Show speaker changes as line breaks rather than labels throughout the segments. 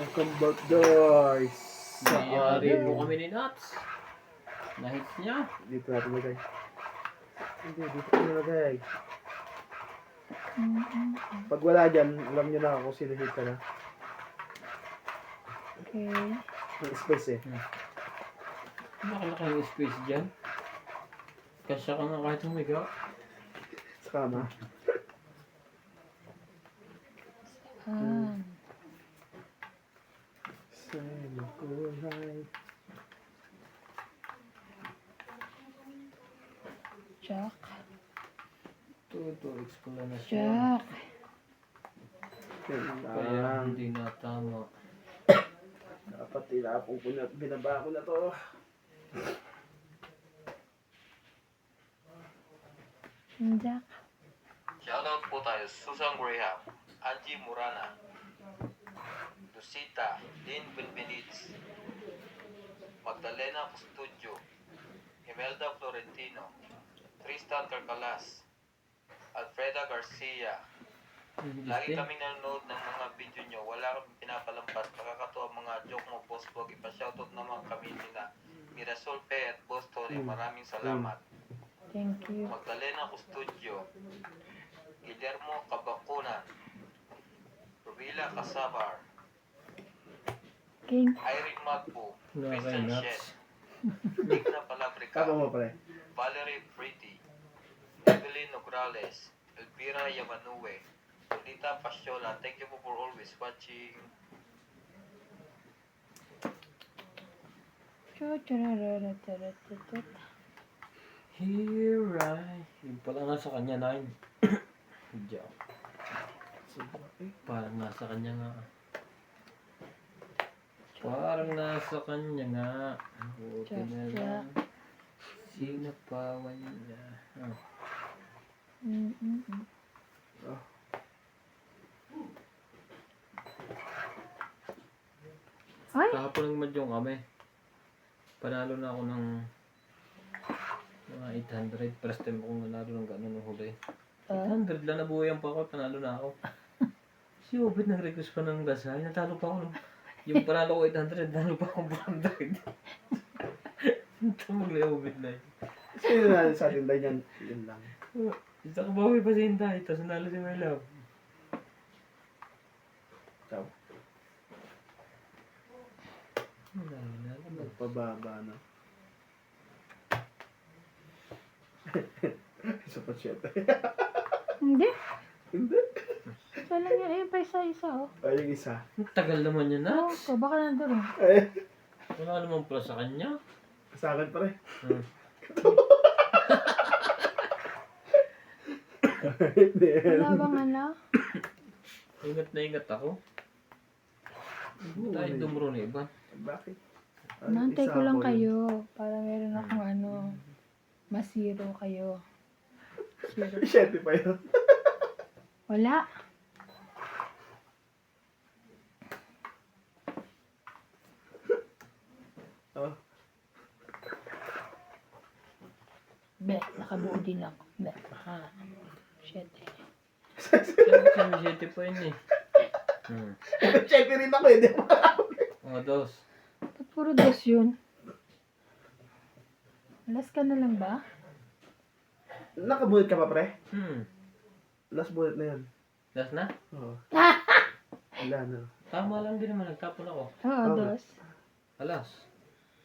Welcome back guys.
Niyari po kami ni Nats. Nahits niya.
Dito natin lagay. Hindi, dito ko nilagay. Pag wala dyan, alam nyo na kung sino hit ka na.
Okay.
May space eh.
Nakalaki yung space dyan. Kasya ka nga kahit humiga.
Sa kama. Sa'yo kulay.
Jack.
Ito, explanation.
Jack.
Kaya hindi na tama.
Dapat tinapong ko na, binaba ko na to.
Jack.
Shoutout po tayo Susan Graham, Angie Murana, Lucita, Lynn Benbenitz, Magdalena Custodio, Imelda Florentino, Tristan Carcalas, Alfreda Garcia. Lagi kaming nanonood ng mga video nyo, wala kaming pinapalampas, nakakatuwa mga joke mo, Boss Bog. Ipa-shoutout naman kami nila Mirasol P. at Boss Tony, maraming salamat.
Thank you.
Magdalena Custodio, Guillermo Cabacunan, Rubila Casabar,
King.
Irene Magpo,
Wala
Christian
kayo,
Shed,
Nats.
Digna Palabrica,
Tapa mo pala.
Valerie Pretty, Evelyn Nograles, Elvira Yamanue, Lolita Pasiola. Thank you po for always watching.
Here I... Yung pala nga sa kanya, 9. Diyan. Parang nasa kanya nga. Parang nasa kanya nga. Buti na lang. Sinapawan niya.
Ay!
Kahapon ng madyong kami. Panalo na ako ng mga 800. First time akong nanalo ng gano'n ng huli. 800 lang, nabuhayan pa ako, panalo na ako. Si Obed nag-request pa ng dasal, natalo pa ako. Yung panalo ko 800, natalo pa ako 400. Tamag na Obed na yun.
Sino na sa atin dahil yan? Yun lang.
Isa ka bawi pa si Hinday, tapos nanalo si My Love.
Ciao. Magpababa na. Isa pa siya.
Hindi.
Hindi.
Isa lang yan. Ayun pa isa-isa, oh.
Ay, yung isa.
Ang tagal naman yun na.
Oh, so baka nandun rin.
Eh,
Wala naman pala sa kanya.
sa akin pa rin.
Hmm.
Wala bang ano?
Ingat na ingat ako. Tayo dumuro na iba.
Bakit?
Nantay
Isa
ko lang
ako
kayo. Para meron akong ano. Masiro kayo. Zero.
yun. 7 pa yun.
Wala.
Oh.
Be, nakabuo din ako. Be, shit.
Siyempre, 7 pa yun eh.
7 rin ako eh. Di ba?
Mga dos.
Ba't puro dos yun? Alas ka na lang ba?
Nakabulit ka pa pre? Last bullet na yan.
Last na?
Oo. Wala na.
Tama lang din naman, nagtapon ako.
Oo,
Okay.
dos.
Alas.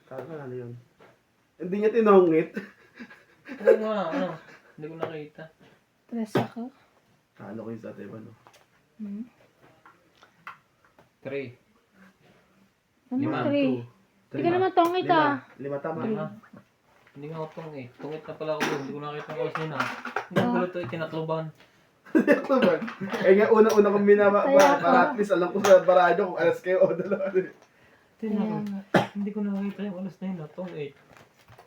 Kala na yun. Hindi niya tinongit.
Oo nga, ano? Hindi ko nakita.
Tres ako.
Kala ko yung sa atin, ano?
3.
Ano
Lima.
three? Hindi ka naman tongit ah.
Lima tama.
Hindi nga ako tungit. Tungit na pala ako doon. Hindi ko nakita ang oras nila. Hindi ko pala ito itinakloban.
Ito ba? Eh nga, una-una kong binaba
Kaya
para at least alam ko sa baradyo kung alas kayo o dalawa.
Kaya nga.
Hindi ko nakita yung oras na yun. Tungit.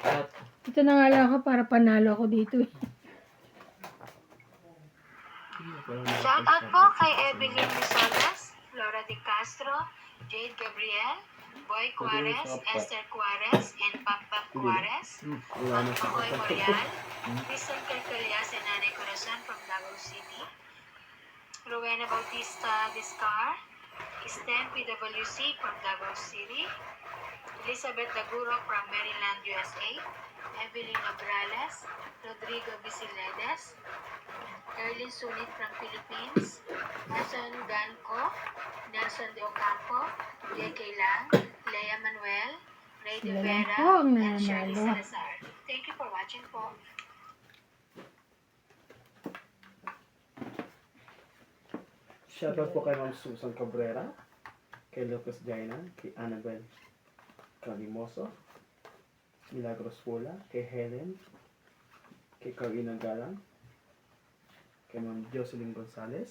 At
Ito na nga lang ako para panalo ako dito eh.
Shoutout po kay Evelyn Risolas, Flora De Castro, Jade Gabriel, Boy Juarez, Esther Juarez, and Pampam Juarez,
Wala na.
Makoy Morial, Kristen Calcalias and Nanay Corazon from Davao City, Rowena Bautista Discar, Stan PWC from Davao City, Elizabeth Daguro from Maryland, USA, Evelyn Nograles, Rodrigo Bisiledes, Erlin Sunit from Philippines, Hasan Danco, Nelson De Ocampo, J.K. Lang, Lea Manuel, Ray De
Sila lang
Vera,
po ang
and Shirley
nananalo.
Salazar. Thank you for watching po.
Shoutout po kay Ma'am Susan Cabrera, kay Lucas Jainan, kay Annabel Calimoso, Milagros Pula, kay Helen, kay Carina Galang, kay Ma'am Jocelyn Gonzalez,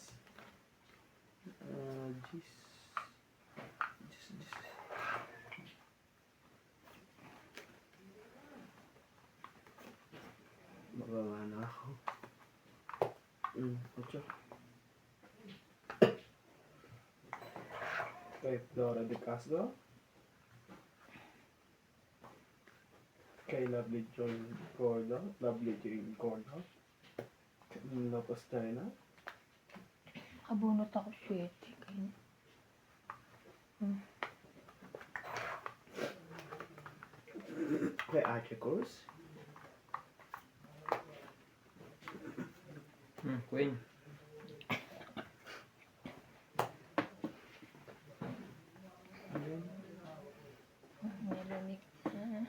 Jis, Mababa na ako. Ocho. Kay Flora de Castro, kay Lovely Joy Gordo, kay Lopez China,
Kabunot ako 7. Kaya...
kay Archie Cruz,
Queen.
Malamig na.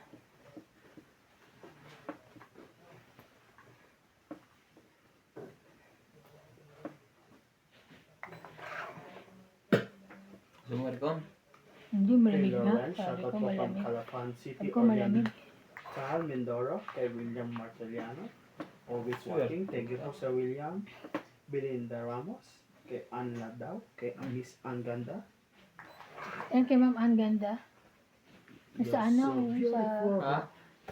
Sumarcom.
Hindi,
kay
malamig na.
Lauren,
Sabi
shoutout
ko
po from
malamig.
Calapan City,
Sabi ko malamig.
Sal Mindoro, kay William Marteliano, always watching. Thank you po Sir William. Belinda Ramos, kay Ann Ladaw, kay Miss Ann Ganda.
Yan kay Ma'am Ann Ganda.
You're
Sa ano,
so
sa...
beautiful.
Ha?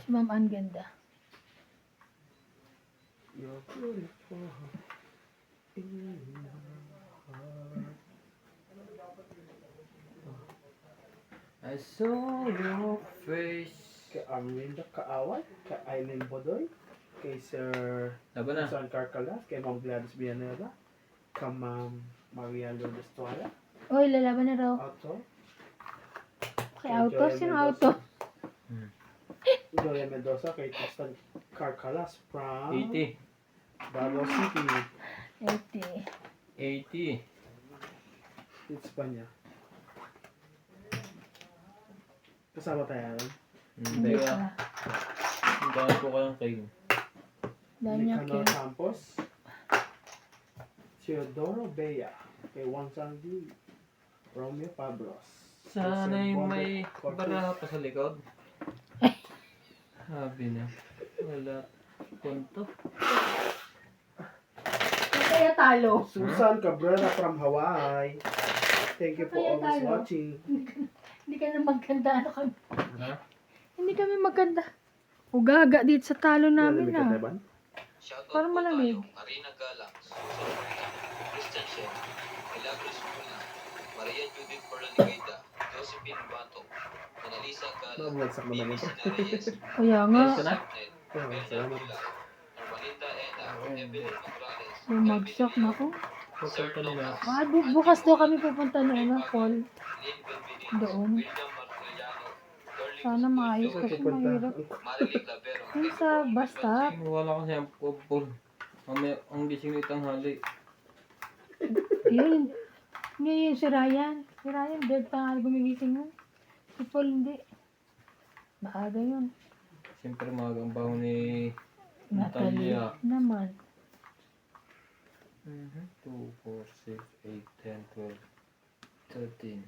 Si Ma'am Ann Ganda.
You're beautiful in my heart.
I saw your face.
Kay Arminda Kaawat, kay Aileen Bodoy, kay Sir
Laban na.
Susan Carcalas, kay Ma'am Gladys Villanueva, kay Ma'am Maria Lourdes Tuala,
Oy, lalaban na raw.
Auto,
Kay auto? Sino auto?
Joya Mendoza, kay Tristan Carcalas from
80.
Davao City,
80.
80.
Espanya. Kasama tayo nun.
Hindi
Hindi
ah.
pa.
Ang dami ko kayong kayo.
Danya
Nicanor
Kim.
Campos, Teodoro Bea, kay Juan Sangdi, Romeo Pablos.
Sana'y
Jose
may
Bonde
baraha pa sa likod. Sabi na. Wala. Punto.
Kaya talo.
Susan Cabrera from Hawaii. Thank you for
Kaya
always
tayo.
watching.
Hindi ka na maganda. Ano kami?
Ha?
Hindi kami maganda. Ugaga dito sa talo namin
Malamig ka,
ah.
Teban?
Shoutout
Parang
po
malamig.
tayo, Marina Galang, Susan Marina, Christian Shen, Milagros Muna, Maria Judith Perlaniguita, Josephine Bato, Annalisa Galang,
Mabagsak naman
Mimi
ito.
Sinareyes,
Kaya nga.
Ayos ka na?
Net,
Oh,
Bella
salamat.
Mula, Normalinda Ena, Evelyn Nograles,
Bumagsak na ako.
Sir
Pupunta nila.
Lucas,
Bukas daw kami pupunta na ano, Paul.
Lynn Benvenito,
Doon.
William Martellano, Dorling
Sana maayos
Custodio,
kasi
Pupunta.
mahirap.
Marilik Lavero.
Yun sa basta.
Wala kasi ang pupul. Ang gising ni tanghali.
Yun. Hindi yun si Ryan. Si Ryan, dead pa nga gumigising yun. Si Paul hindi. Maaga yun.
Siyempre magang baho ni
Natalie
Natalia.
naman.
2, 4, 6, 8, 10, 12, 13.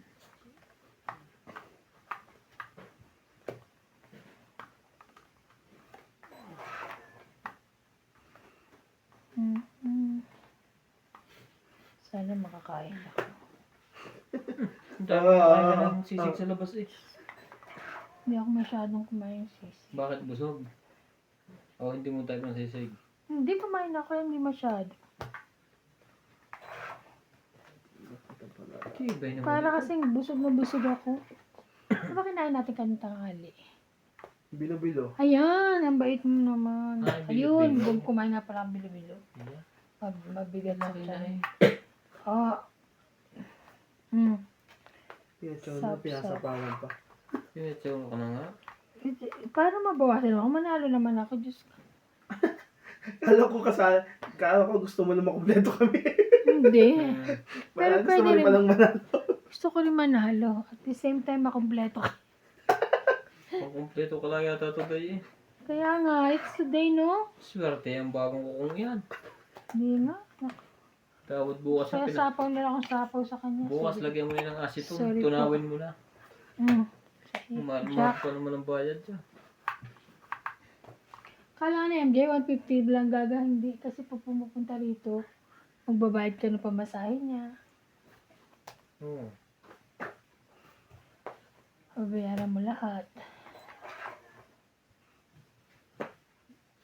Sana makakain ako.
Ang dami kaya ng sisig sa labas eh.
Hindi ako masyadong kumain sis.
Bakit busog? O hindi mo type ng sisig?
Hindi kumain ako, hindi masyado.
Tibay naman.
Para kasing busog na busog ako. Ano ba kinain natin kanina tanghali?
Bilo-bilo.
Ayan, ang bait mo naman.
Ay,
Ayun,
bilo-bilo.
kumain nga pala ang bilo-bilo.
Yeah.
Mabigat sa
Okay na
tiyan.
eh.
Ah.
Pinatsaw na,
Sap-sap.
pinasapawan pa.
Pinatsaw ka na nga.
Para mabawasan ako, manalo naman ako, Diyos ko.
Kala ko gusto mo na makumpleto kami.
Hindi.
Pero gusto
pwede
mo rin
rin.
palang manalo.
Gusto ko rin manalo. At the same time, makumpleto ka.
Kumpleto ka lang yata today eh.
Kaya nga, it's today, no?
Swerte ang bagong kukong yan.
Hindi nga.
Tawad bukas na
Kaya sapaw na lang akong sapaw sa kanya.
Bukas
Sorry.
lagyan mo rin ng aseton.
Sorry
Tunawin mo na.
Jack.
Mahal pa naman ang bayad dyan.
Kala na MJ, 150 lang gaga. Hindi. Kasi pag pumupunta rito, magbabayad ka ng pamasahe niya.
Oo.
Babayaran mo lahat.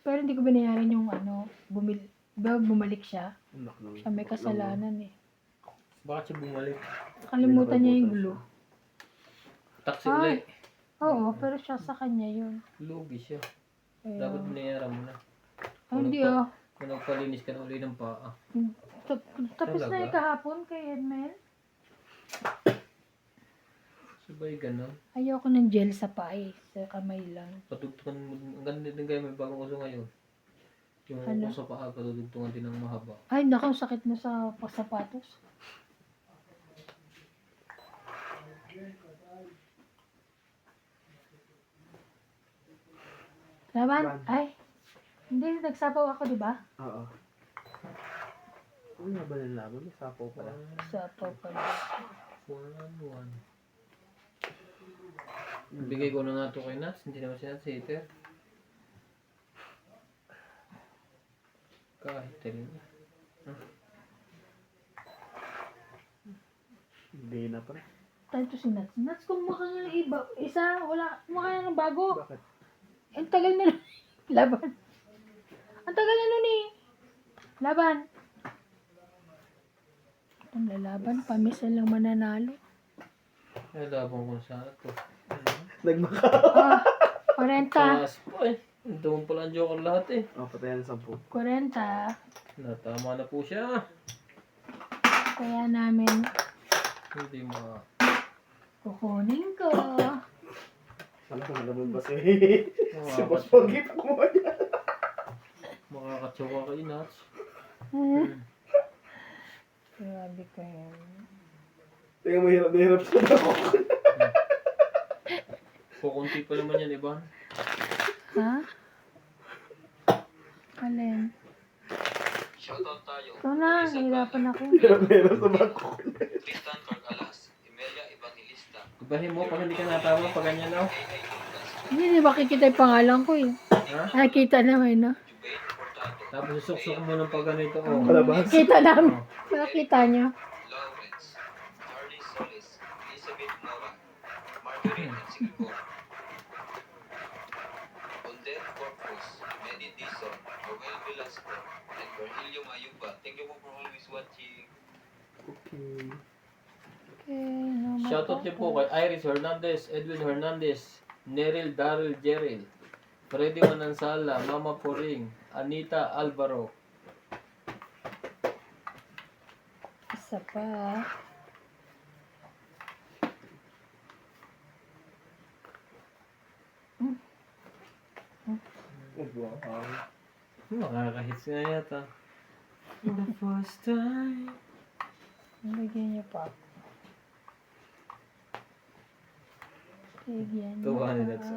Pero hindi ko binayaran yung bumalik siya. Siya may kasalanan eh.
Bakit siya bumalik?
Kalimutan niya yung glue.
Taxi
Ay.
ulit.
Oo, pero siya sa kanya yun.
Lugi siya.
Kaya,
Dapat binayaran mo na.
ay, hindi oh.
Kung nagpalinis ka na uli ng paa.
Tapos na
Talaga?
yung kahapon kay Edmel.
Sabay ganon.
Ayoko ng gel sa paa eh. Sa kamay lang.
Patugtungan mo. Ang ganda din kayo may bagong uso ngayon. Yung
Ano?
uso sa paa, patutugtungan din ng mahaba.
Ay, naku, sakit na sa sapatos. Laban? Ay, hindi, nagsapaw ako, di ba?
Oo. Ano nga ba ng laban? May sapaw pala.
Sapaw pala.
4-1-1. Bigay ko na nga ito kay Nats. Hindi naman si Nats hater. Kahit rin.
Hindi na pa.
Tayo to si Nats. Nats, kumuha nga ng iba. Isa, wala. Kumuha ka ng bago.
Bakit?
Ang tagal na laban. Ang tagal na nun eh. Laban. Ang lalaban, pamisan lang mananalo.
Ay, labang ko sana ito.
Nagmaka.
Ah, 40.
Taas pa eh. Ito mo pala ang joker lahat eh.
Oh, patayan ng 10.
40.
Natama na po siya.
Kaya namin
Hindi ma...
kukunin ko.
Sana kung alam mo ba si
Makakatsuka
Boss Pogi pa kumuha niya.
Makakatsuka kay Nats.
Grabe ko yan.
Tingnan mo, hirap na hirap siya ako.
Kukunti pa naman yan, Iban.
Ha? Alin?
Shoutout tayo.
Ito na, nahirapan ako.
Hirap na hirap sa bangko.
Tristan Cargalas, Emelia Evangelista,
Ibahin mo pag hindi ka natawa pag ganyan na.
Hindi, di makikita yung pangalan ko eh.
Ha?
Nakikita naman, no?
Jubain Portado,
Tapos susuksok mo ng pag ganito. Oh.
Palabas.
Kita namin. Nakita nyo.
Lawrence, Charlie Solis, Elizabeth Mora, Marguerite and Sigurd, Onder Corpus, Medi Dizon, Joel Velasco, and Virgilio Mayuba. Thank you po for always watching.
Okay.
Okay,
Shoutout niyo po kay Iris Hernandez, Edwin Hernandez, Neril Daryl Jeril, Freddy Manansala, Mama Poring, Anita Alvaro.
Isa pa.
Oh, wow.
Makakahits nga yata. For the first time.
Lagyan niyo pa. Lagyan niyo
Tuwa ni
pa.
Nats.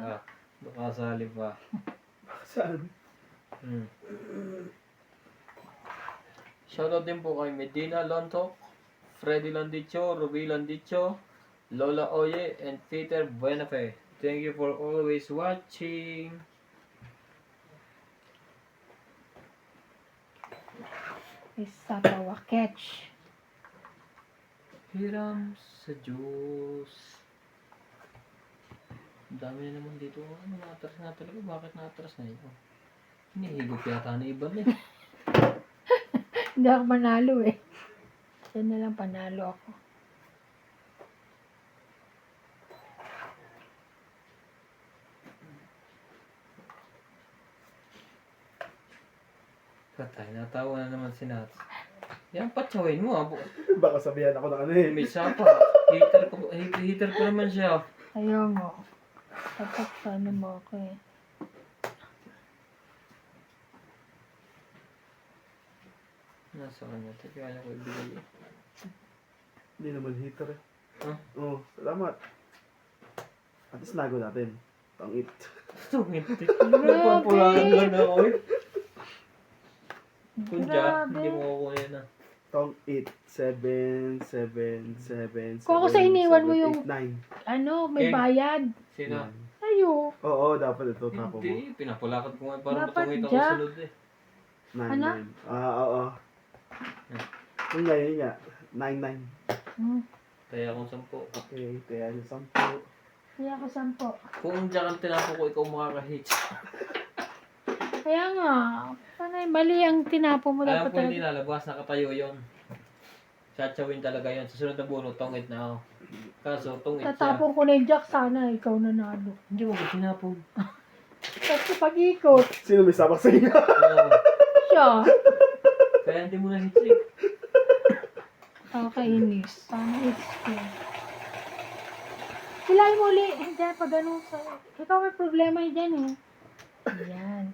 Nakasali pa.
Saan?
Shoutout din po kay Medina Lontok, Freddy Landicho, Ruby Landicho, Lola Oye, and Peter Buenafe. Thank you for always watching.
Isa pa waketch.
Hiram sa Diyos. Ang dami na naman dito. Ano, natras na talaga. Bakit natras na ito? Hinihigop yata na iba eh.
Hindi ako manalo eh. Yan na lang panalo ako.
Patay, natawa na naman si Nats. Yan, patsawin mo ah.
Baka sabihan ako ng ano eh.
May sapa. Heater ko naman siya.
Ayaw mo. Dapat paano mo ako eh.
Nasa kanya. Kaya ko ibigay eh.
Hindi naman heater eh.
Huh?
Oo, salamat. At least nago natin. Tangit.
Tungit. Nagpapulangan lang ako eh. Kunja, hindi mo ako yan ah.
Tong 8, 7, 7, 7, 7,
Kung ako sa iniwan mo
7,
yung-
8, 9.
Ano, may
Eh.
bayad.
Sino?
Ayo.
Oo, dapat ito tapo mo.
Hindi, pinapulakad ko nga. Parang
Dapat
matungit ako
dyan.
sunod eh.
9,
Ano?
9. Oo. Yung nga, yun nga. 9, 9.
Hmm.
Kaya akong 10.
Okay, kaya yung 10.
Kaya ako 10.
Kung dyan ang tinapo ko, ikaw makaka-hits.
Kaya nga, panay mali ang tinapo mo
Alam
dapat
ko hindi
talaga.
lalabas, nakatayo yun. Satsawin talaga yun. Sa sunod na bunot, tungit na ako. Kaso, tungit siya.
Tatapon ko na yung jack, sana ikaw nanalo.
Hindi mo ko tinapon.
Kasi pag-ikot,
Sino may sabak sa inyo?
Oo.
siya.
Kaya hindi mo na hits eh.
Nakakainis. Sana hits ko. Hilay mo ulit. Diyan, pag ganun sa... Ikaw may problema dyan eh. Ayan.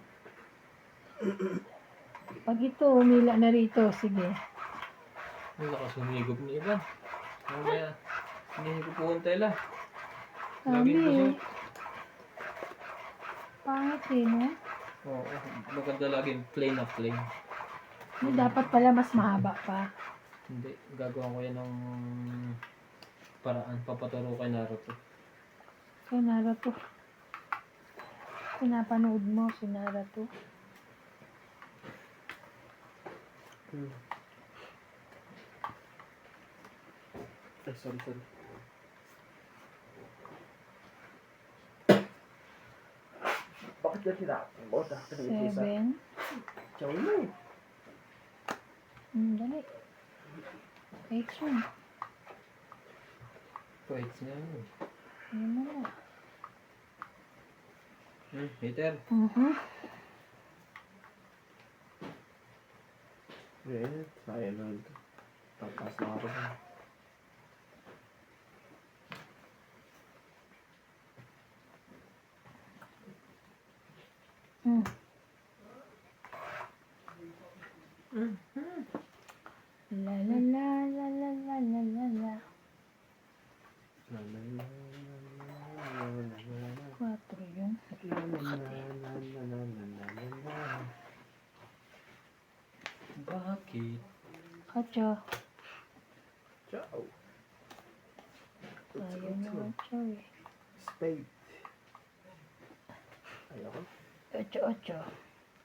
Pag ito, umila na rito. Sige.
Ang lakas humigop ni Ivan. Mamaya, hindi ko puhuntay lang. Laging
Sabi
busog.
eh. Pangit eh, no?
Oo, maganda laging plain na plain.
Hindi, dapat pala mas mahaba pa.
Hindi, gagawa ko yan ng paraan. Papaturo kay Naruto.
Kaya Naruto. Pinapanood mo si Naruto.
Ay, sorry. Bakit na tinapon mo? Dapat na ito isa.
7.
Chow mo.
Dali. X1.
Wait nga yun.
Ayun mo na.
Hater.
Eh, tayo lang ito. Tapas na ako dyan.
La la la la la la la la la. 4 yun.
Bakit?
8.
Ciao.
Ayaw na 8 eh.
Spade. Ayoko.
8.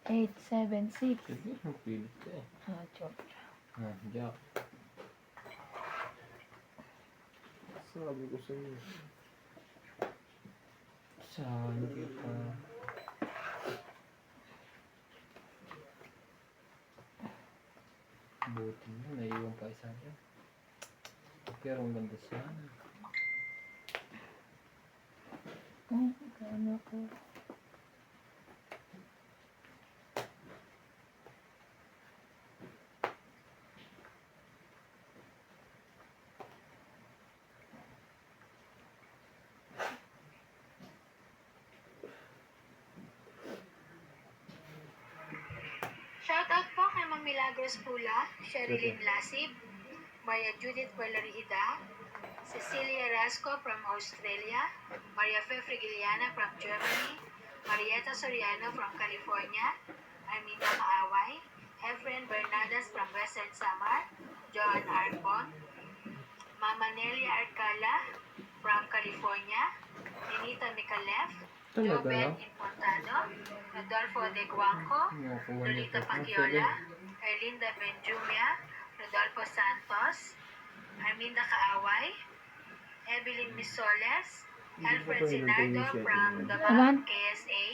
8, 7, 6.
Sige, magpilit ka eh.
8.
Jack.
Sabi ko sa inyo.
Saan kita? Buti mo, naiiwan pa isa dyan. Pero ang ganda sana.
Ano ko?
Shoutout po kay Ma'am Milagros Pula, Sherilyn Lasib, Maria Judith Valerida, Cecilia Rasco from Australia, Maria Fe Frigiliana from Germany, Marieta Soriano from California, Arminda Maaway, Efren Bernadas from Western Samar, Joan Arbon, Mama Nelia Arcala from California, Ninita Micalef,
Talaga?
Joben Importado, Rodolfo De Guanco, Lolita Pangiola, Erlinda Benjumia, Rodolfo Santos, Arminda Kaaway, Evelyn Misoles, Alfred Sinardo from Davao, KSA,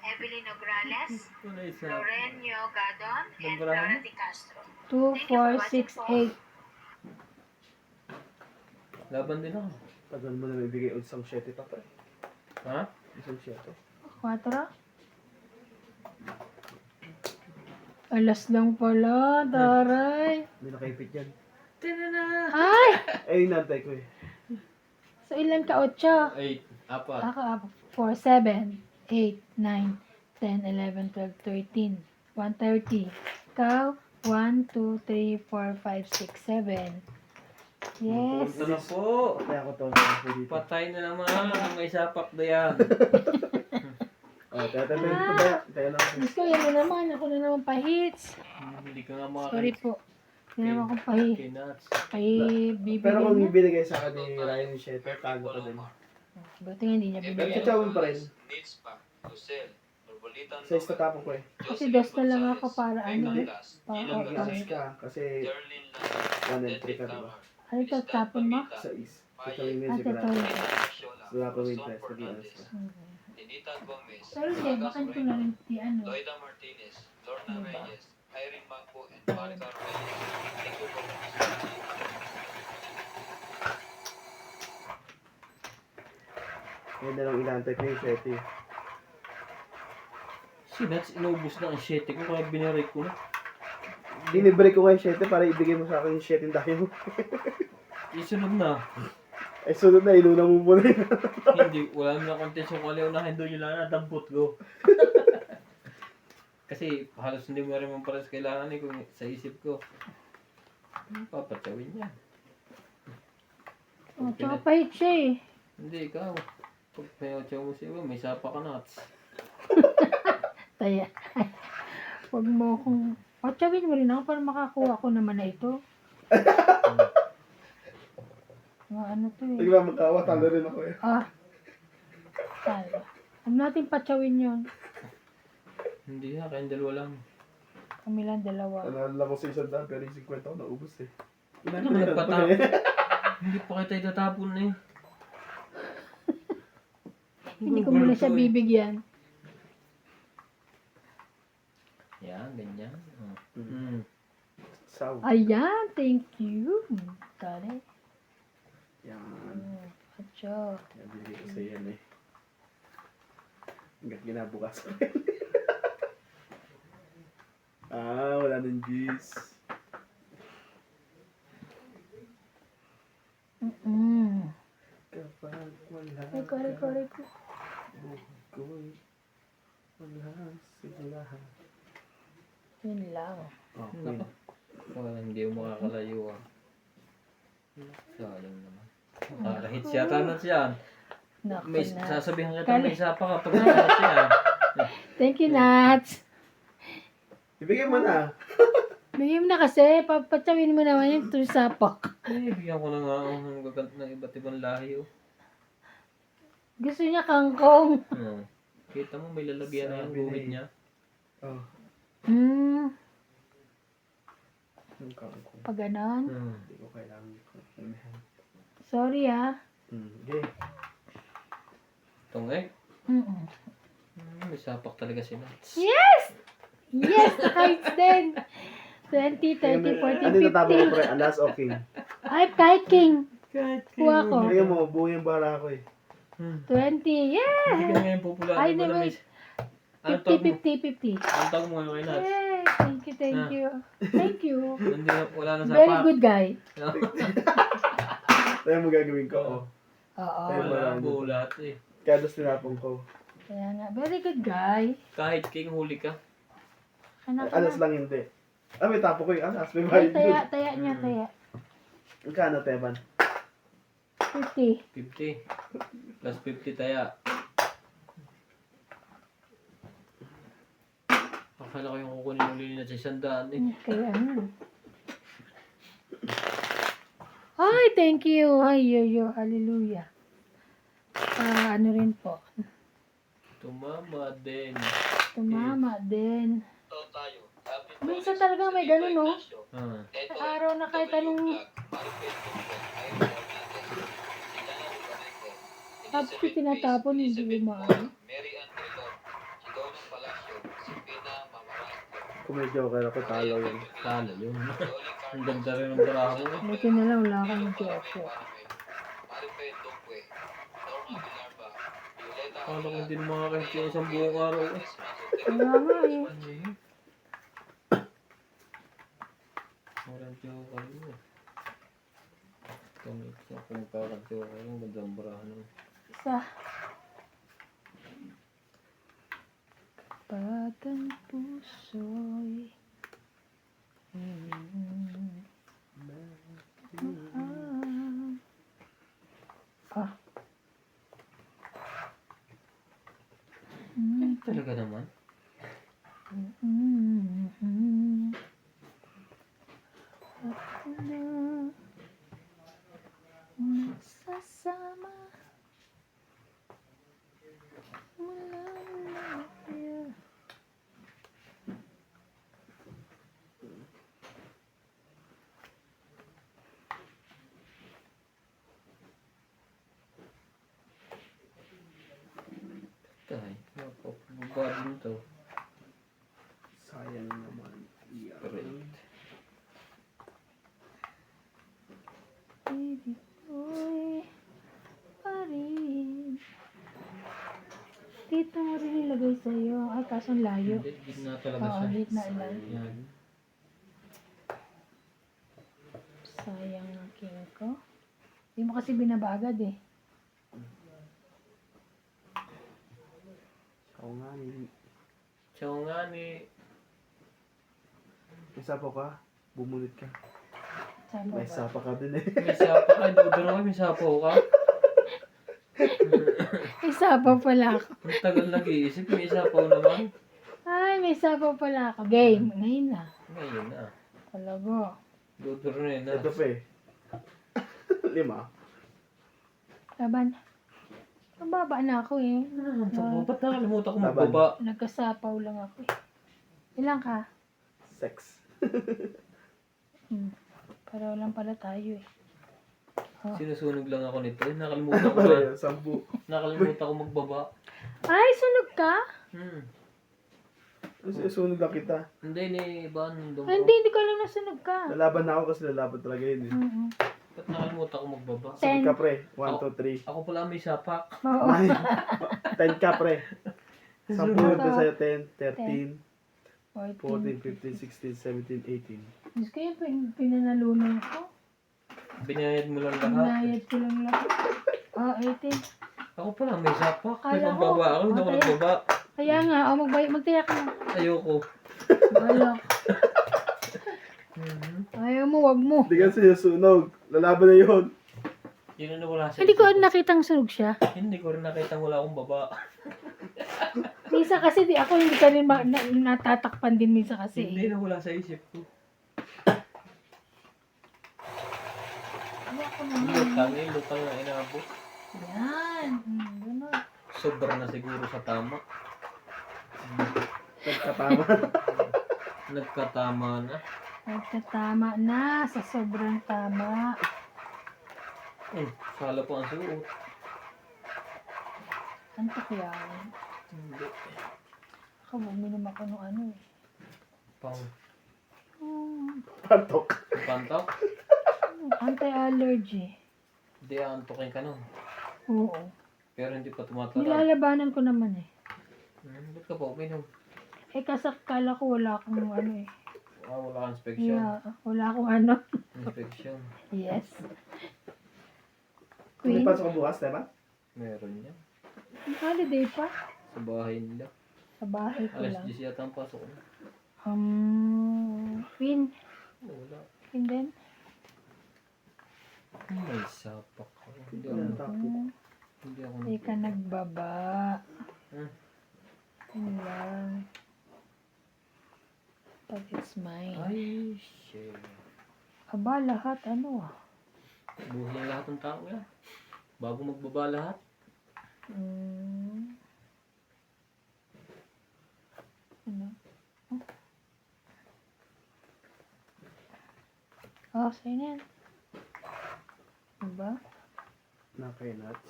Evelyn Ograles,
Wala isa.
Lorenio Gadon, and
Number
Flora
ano?
Di Castro.
2, 4, 6, 8.
Laban din ako.
Tagal mo na may bigay isang 7 pa pre.
Ha?
Isang 7.
4. Alas lang pala, taray.
May nakaipit yan.
Tinana!
Ay!
Eh, inantay ko eh.
So, ilan ka? 8.
8. Apat.
Ako, 4, 7, 8, 9, 10, 11, 12, 13, 130. Ikaw, 1, 2, 3, 4, 5, 6, 7. Yes.
Punta na po.
Patay ako to. Ako dito.
Patay na naman. Ang may sapak na yan.
Oh, tatabi ko ba? Tayo na ako.
Diyos ko, yan na naman. Ako na naman pa-hits.
Hindi ka nga mga
Sorry po. Hindi naman ako pa-hits.
Kinuts.
Pero kung
Bibigyan niya.
ibinigay sa akin ni Ryan yung 7, tago ko din.
Buti nga hindi niya binigyan.
Kachawin pa rin.
Needs pa. Lucel. Nurbolitan.
Sa istatapon ko eh.
Kasi dos na lang ako para ano. Para
Mag-ias ka kasi
Jerlyn
1 and 3 ka diba?
Ano ito, tapon mo?
Sa is. Kachawin mo
Ah,
yung sigurado.
ito.
So, gagawin press. Mag-ias ka.
Tinita Gomez.
Pero hindi, bakit ko na rin ti ano.
Loida Martinez. Lorna
Diba?
Reyes. Irene Magpo and Maricar Reyes. Thank you very much.
Ngayon na lang inaantay ko yung 7.
Si Nuts, inubos na ang 7 ko kaya binarik ko na.
Dinibre ko nga yung 7 para ibigay mo sa akin yung 7 tayo.
Isunod na.
Eh, sunod na, inuna mo muna yun.
Hindi, wala na contest yung kaliunahin doon yung lang nadampot ko. Kasi halos hindi mo rin mong pares kailangan eh kung sa isip ko. Papatsawin niya.
Oh, tsaka pahit siya eh.
Hindi, ikaw. Pag pinatsaw mo siya, may sapa ka nuts.
Taya. Huwag mo akong... Patsawin mo rin ako para makakuha ko naman na ito. Mga ano to eh.
Sige ba, magkawa, talo rin ako eh.
Ah. Tala. Huwag natin patsawin yun.
Hindi ha, kayong dalawa lang.
Kami lang dalawa.
Ano lang ko sa isang daan, pero yung 50 ako naubos eh.
Ano nagpatapon? Hindi pa kita itatapon eh.
Hindi ko muna siya bibigyan.
Yan, ganyan. Oh.
Mm.
Mm.
Saw.
Ayan, thank you. Dali.
Yan.
Atso.
Yan, binigay ko sa yan eh. Hanggang ginabukas ko. Wala nang juice. Kapag wala
Reko.
ko'y wala siglahan.
Yun lang.
Oh,
Nako. Oh, hindi mo makakalayo ah. Sayang naman. Hits yata na siya.
Naku
May
na.
sasabihan kita may isa pa kapag hits yan.
Thank you, Nats.
ibigay mo na.
Bigyan mo na kasi. Papatsawin mo naman yung tusapak.
Eh, bigyan ko na nga ako ng gagant ng iba't ibang lahi oh.
Gusto niya kangkong.
Hmm. Kita mo may lalagyan na yung
Sabi na
guhit
eh.
niya.
Oh, yung kangkong.
Pag ganon.
Hindi ko kailangan kumihan.
Sorry ah.
Okay.
Itong eh.
Mm-mm.
May sapak talaga si Nuts.
Yes! Yes! Kahit din. 20, 30, 40,
Ano yung tatapon ko pre?
50.
Alas okay.
Ay, kahit king. Kuha ko.
Tingnan mo, buo yung bara ko eh.
20. Yeah!
Hindi ka ngayon popular.
Ay,
Ano ba
naman.
na miss? Ano tawag mo?
50, 50, 50.
Ano tawag mo ngayon kay Nuts?
Yay! Thank you, thank you. Thank you.
Hindi na, wala na sapak.
Very good guy.
Kaya mo gagawin ko. Oh.
Oo.
Ay,
Wala ang bulat eh.
Kaya dos tinapon ko.
Kaya nga, very good guy.
Kahit king huli ka.
Anak ka
Alas
na.
lang hindi. May tapo ko yung alas. May
Ay,
bayad
taya
yun.
niya, taya.
Magkano, Teban?
50.
50. Plus 50 taya. Akala ko yung kukunin yung lili na sa 100 eh.
Kaya nga. Ay, thank you. Ay, yo, hallelujah. Ano rin po.
Tumama din.
Tumama din.
Ito tayo. David
Minsan
Torres,
talaga may
Felipe
ganun, no?
Ignacio,
Ah.
Eto,
Sa araw na kahit
W.
anong
Vlog, Maripel Tumpel, Irene Hernandez, Silana Ricareco,
Tapos
Elizabeth
tinatapon,
Pace,
hindi
Elizabeth
gumaan.
Mora, Mary Ann Trilon, Chidona Palacio, Sipina Mamaranco,
Kung may joker ako, talo yun.
Talo yun.
Loli
Ang
Carlos,
ganda rin ng baraho eh.
Buti na lang, wala kang
Nilo
joke.
Palame, Maripel Duque, Norma Villarba, Violeta
Akala ko
Aguilar,
hindi na makakahit yung isang buong araw eh.
Ernest Mazotec,
Kaya nga eh.
Walang joke ano eh. Tumit na kung kakanti ko kayo. Gandang barahan nun.
Isa. Batang puso'y Ah.
Talaga naman.
Ako na magsasama mula na here.
Tay, napapababa din to.
Sayang naman. Yan.
Correct.
Baby boy pa rin. Dito mo rin ilagay sa'yo. Ay, kaso ang layo.
Hindi, gitna talaga
Oo,
siya.
gitna lang.
Yan.
Sayang ang king ko. Hindi mo kasi binabagad eh.
Oo nga ni.
Siya nga ni...
Isa po ka. Bumulit ka.
Sabi
May
ba?
sapa ka din eh.
May sapa ka. Dodo na may sapa ka.
May sapaw pala ako.
Ang tagal nag-iisip. May sapa naman.
Ay, may sapaw pala ako. Game. Ngayon na.
Ngayon na.
Talaga.
Dodo na yun.
Ito pa eh. 5.
Laban. Mababa na ako eh.
Ba't nakalimutan ko
Laban.
magbaba?
Nagkasapaw lang ako eh. Ilang ka?
6.
Pareho lang pala tayo eh.
Sinusunog lang ako nito. Nakalimutan ko
Pare,
na.
10.
Nakalimutan ko magbaba.
Ay, sunog ka?
Sunog na kita.
Hindi ni Iban.
Ay, hindi ko alam na sunog ka.
Lalaban na ako kasi lalaban talaga yun eh.
Ba't nakalimutan ko magbaba?
Sunod ka
10.
pre. 1, 2, 3.
Ako pala may sapak.
Oo.
10 ka pre. 10 na sa'yo. 10, 13,
14.
14, 15, 16, 17, 18.
Diyos ko yun, pinanalunan ko.
Binayad mo lang lahat.
Binayad ko lang lahat. 18.
Ako pala may sapak. May
Kala ko,
pagbaba ako. Hindi ako
okay.
nagbaba.
Kaya nga, magtiyak ka na.
Ayoko.
Balak. Ayaw mo, wag mo.
Hindi ka sinusunog. Lalaban na yun.
Yun na nawala sa
Hindi ko
isip
nakitang sunog siya.
Hindi ko rin nakita wala akong baba.
Minsan kasi di ako hindi ka rin natatakpan din minsan kasi.
Hindi na wala sa isip ko.
Ay, ako
Lutang na inabot.
Yan. Ganun.
Sobra na siguro sa tama.
Nagkatama.
Nagkatama na.
Nagtatama na sa sobrang tama.
Sala po ang suot.
Antok yan.
Hindi.
Ako, buminom ako ng ano eh.
Pang
Patok.
pantok.
Anti-allergy.
Hindi aantokin ka nun.
Oo.
Pero hindi pa tumatara.
Nilalabanan ko naman eh.
Ba't ka pa uminom?
Eh kasi akala ko wala akong ano eh.
Wala kang inspection.
Yeah, wala akong ano.
Inspection.
Yes.
May
Queen.
pasok ka bukas, diba?
Meron yan.
Holiday pa.
Sa bahay nila.
Sa bahay ko
Alas
lang.
10 yata ang pasok ko.
Queen.
Wala.
Queen din.
May sapak ako. Hindi
Ano
ako.
tapo?
Hindi ako.
Hindi ka nagbaba.
Hmm.
Yun lang. But it's mine.
Ay, shit.
Aba, lahat ano ah.
Buhay lang lahat ng tao yan. Bago magbaba lahat.
Ano? Oh, sa'yo na yan. Diba?
Nakainats.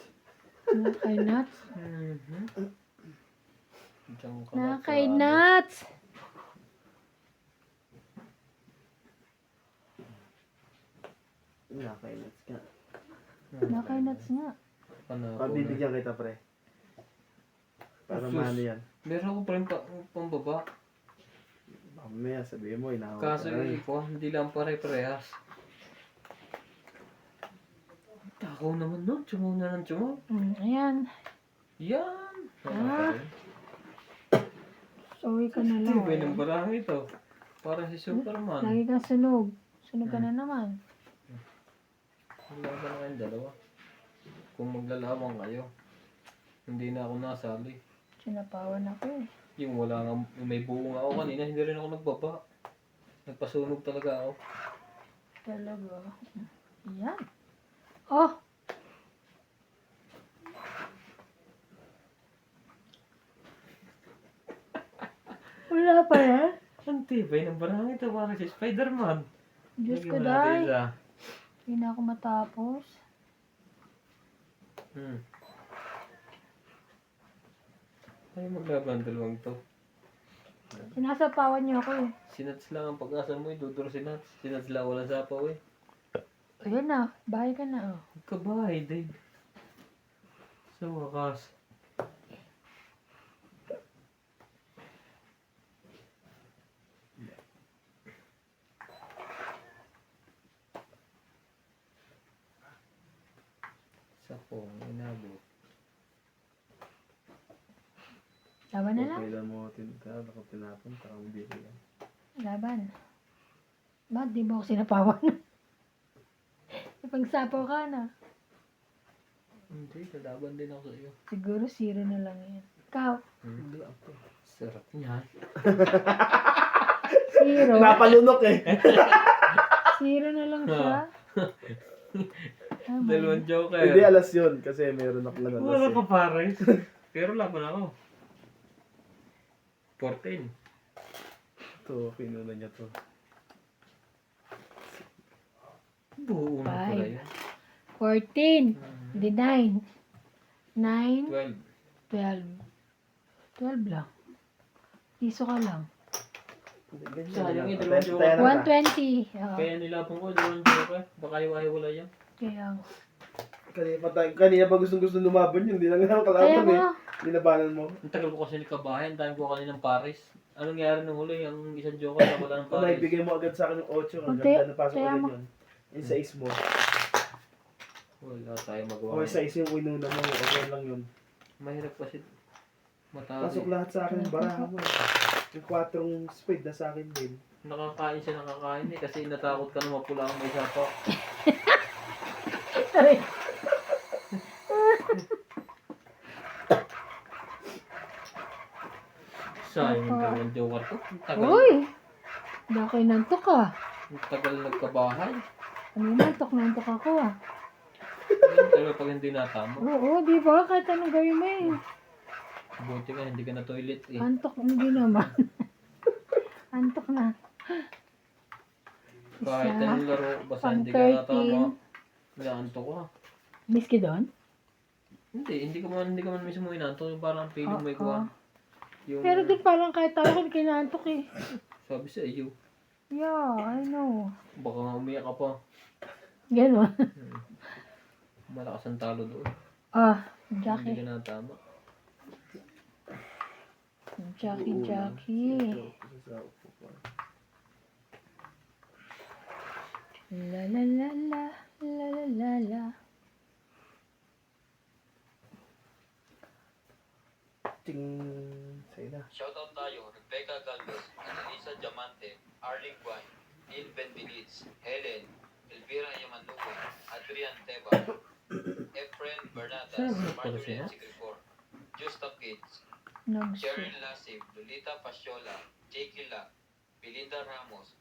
Nakay nuts.
Diyan ka
Nakay nuts.
Nakainats ka.
Nakay nuts nga.
Pabibigyan kita pre. Para
Sus.
mano yan.
Meron ako pa rin pambaba.
Mamaya sabihin mo, inahawa
Kaso
ka na
yung
rin.
iko, hindi lang pare-parehas. Takaw naman nun. Tsumaw na ng tsumaw.
Ayan.
Yan.
Ah. Sorry ka na lang.
Tibay ng barang ito. Parang si Superman.
Lagi kang sunog. Sunog ka na naman.
Wala ba na kayong dalawa? Kung maglalaban kayo, hindi na ako nasali.
Sinapawan ako eh.
Yung wala nga, yung may buo nga ako kanina, hindi rin ako nagbaba. Nagpasunog talaga ako.
Talaga. Ayan. Oh! Wala pa yan.
Ang tibay ng barang ito, parang si Spider-Man.
Diyos ko,
Lagyan mo natin
day.
isa.
Hindi na ako matapos.
Ay, maglaban dalawang to.
Sinasapawan niyo ako eh.
Sinats lang ang pag-asa mo, iduduro sinats. Sinats lang, walang sapaw eh.
Ayan na. Bahay ka na oh.
Kabahay, Dave. Sa wakas. Sa pong inabot.
Laban na lang.
Kailan mo tinapon, parang bili yan.
Laban. Bakit di mo ako sinapawan? Ipagsapaw ka na.
Hindi, lalaban din ako sa iyo.
Siguro 0 na lang yan. Ikaw,
Hindi ako.
Sarap niya.
0.
Napalunok eh.
0 na lang siya. Tama.
Dalawang joker.
Hindi alas yun kasi meron ako lang alas
Wala
eh.
ka pares. Pero laban ako. 14.
Ito, pinuna niya to.
Buo na pala
Five.
yun.
14. Hindi 9. 9.
12.
12. 12 lang. Piso ka lang.
Sayang eh,
Tayo-
dalawang joker.
tayo na ba?
120. Oo.
Kaya nilapong ko, dalawang joker. Baka iwahiwala yan.
Kaya,
Kanina pa gustong lumaban yun. Hindi lang nga
kaya
kalaban eh.
mo.
Nilabanan mo.
Ang tagal ko kasi nikabahay. Ang dami ko kaninang pares. Anong nangyari nung huli? Ang isang joker na wala ng
Kung
pares.
naibigay mo agad sa akin yung 8, ang
Kunti.
ganda napasok
Kaya
agad
mo.
yun. Yung 6 mo.
Wala tayo magawa.
O yung 6 yung inuna mo, okay lang yun.
Mahirap kasi matali.
Pasok lahat sa akin yung baraha mo. Yung 4 speed na sa akin din.
Nakakain siya nakakain eh. Kasi natakot ka na mapula ang may sapak.
Aray.
Sayang yung dalawang joker ko. Ang tagal.
Uy! Hindi ako inantok ah.
Ang tagal nagkabahay.
Kanina, nantok ako ah.
Yung talaga pag hindi natama.
Oo, di ba? Kahit anong gawin mo eh.
Buti nga, hindi ka na toilet eh.
Antok, hindi naman. Antok na.
Kahit
Isa,
anong laro, basta
pang
hindi ka natama.
13.
Inaantok ka.
Miss ka doon?
Hindi ka man mismo inaantok. Yung parang feeling mo
Oo.
ikuha. Yung
Pero doon parang kahit tayo hindi kinaantok eh.
sabi sa iyo,
Yeah, I know.
baka nga umiyak ka pa.
Ganon.
Malakas ang talo doon.
Ah,
Hindi
Jackie.
ka natama.
Jackie. La la la la. La la la la.
Ting. Sa'yo na.
Shoutout tayo, Rebecca Galvez, Annalisa Diamante, Arling Guay, Neil Benviliz, Helen, Elvira Yamanuwe, Adrian Teba, Efren Bernadas,
Saan mo pala
Marjorie
siya?
Sigrifort, Justa Kids,
Nag-shoot.
Cheryl Lasib, Lolita Pasyola, Jakey Lac, Belinda Ramos,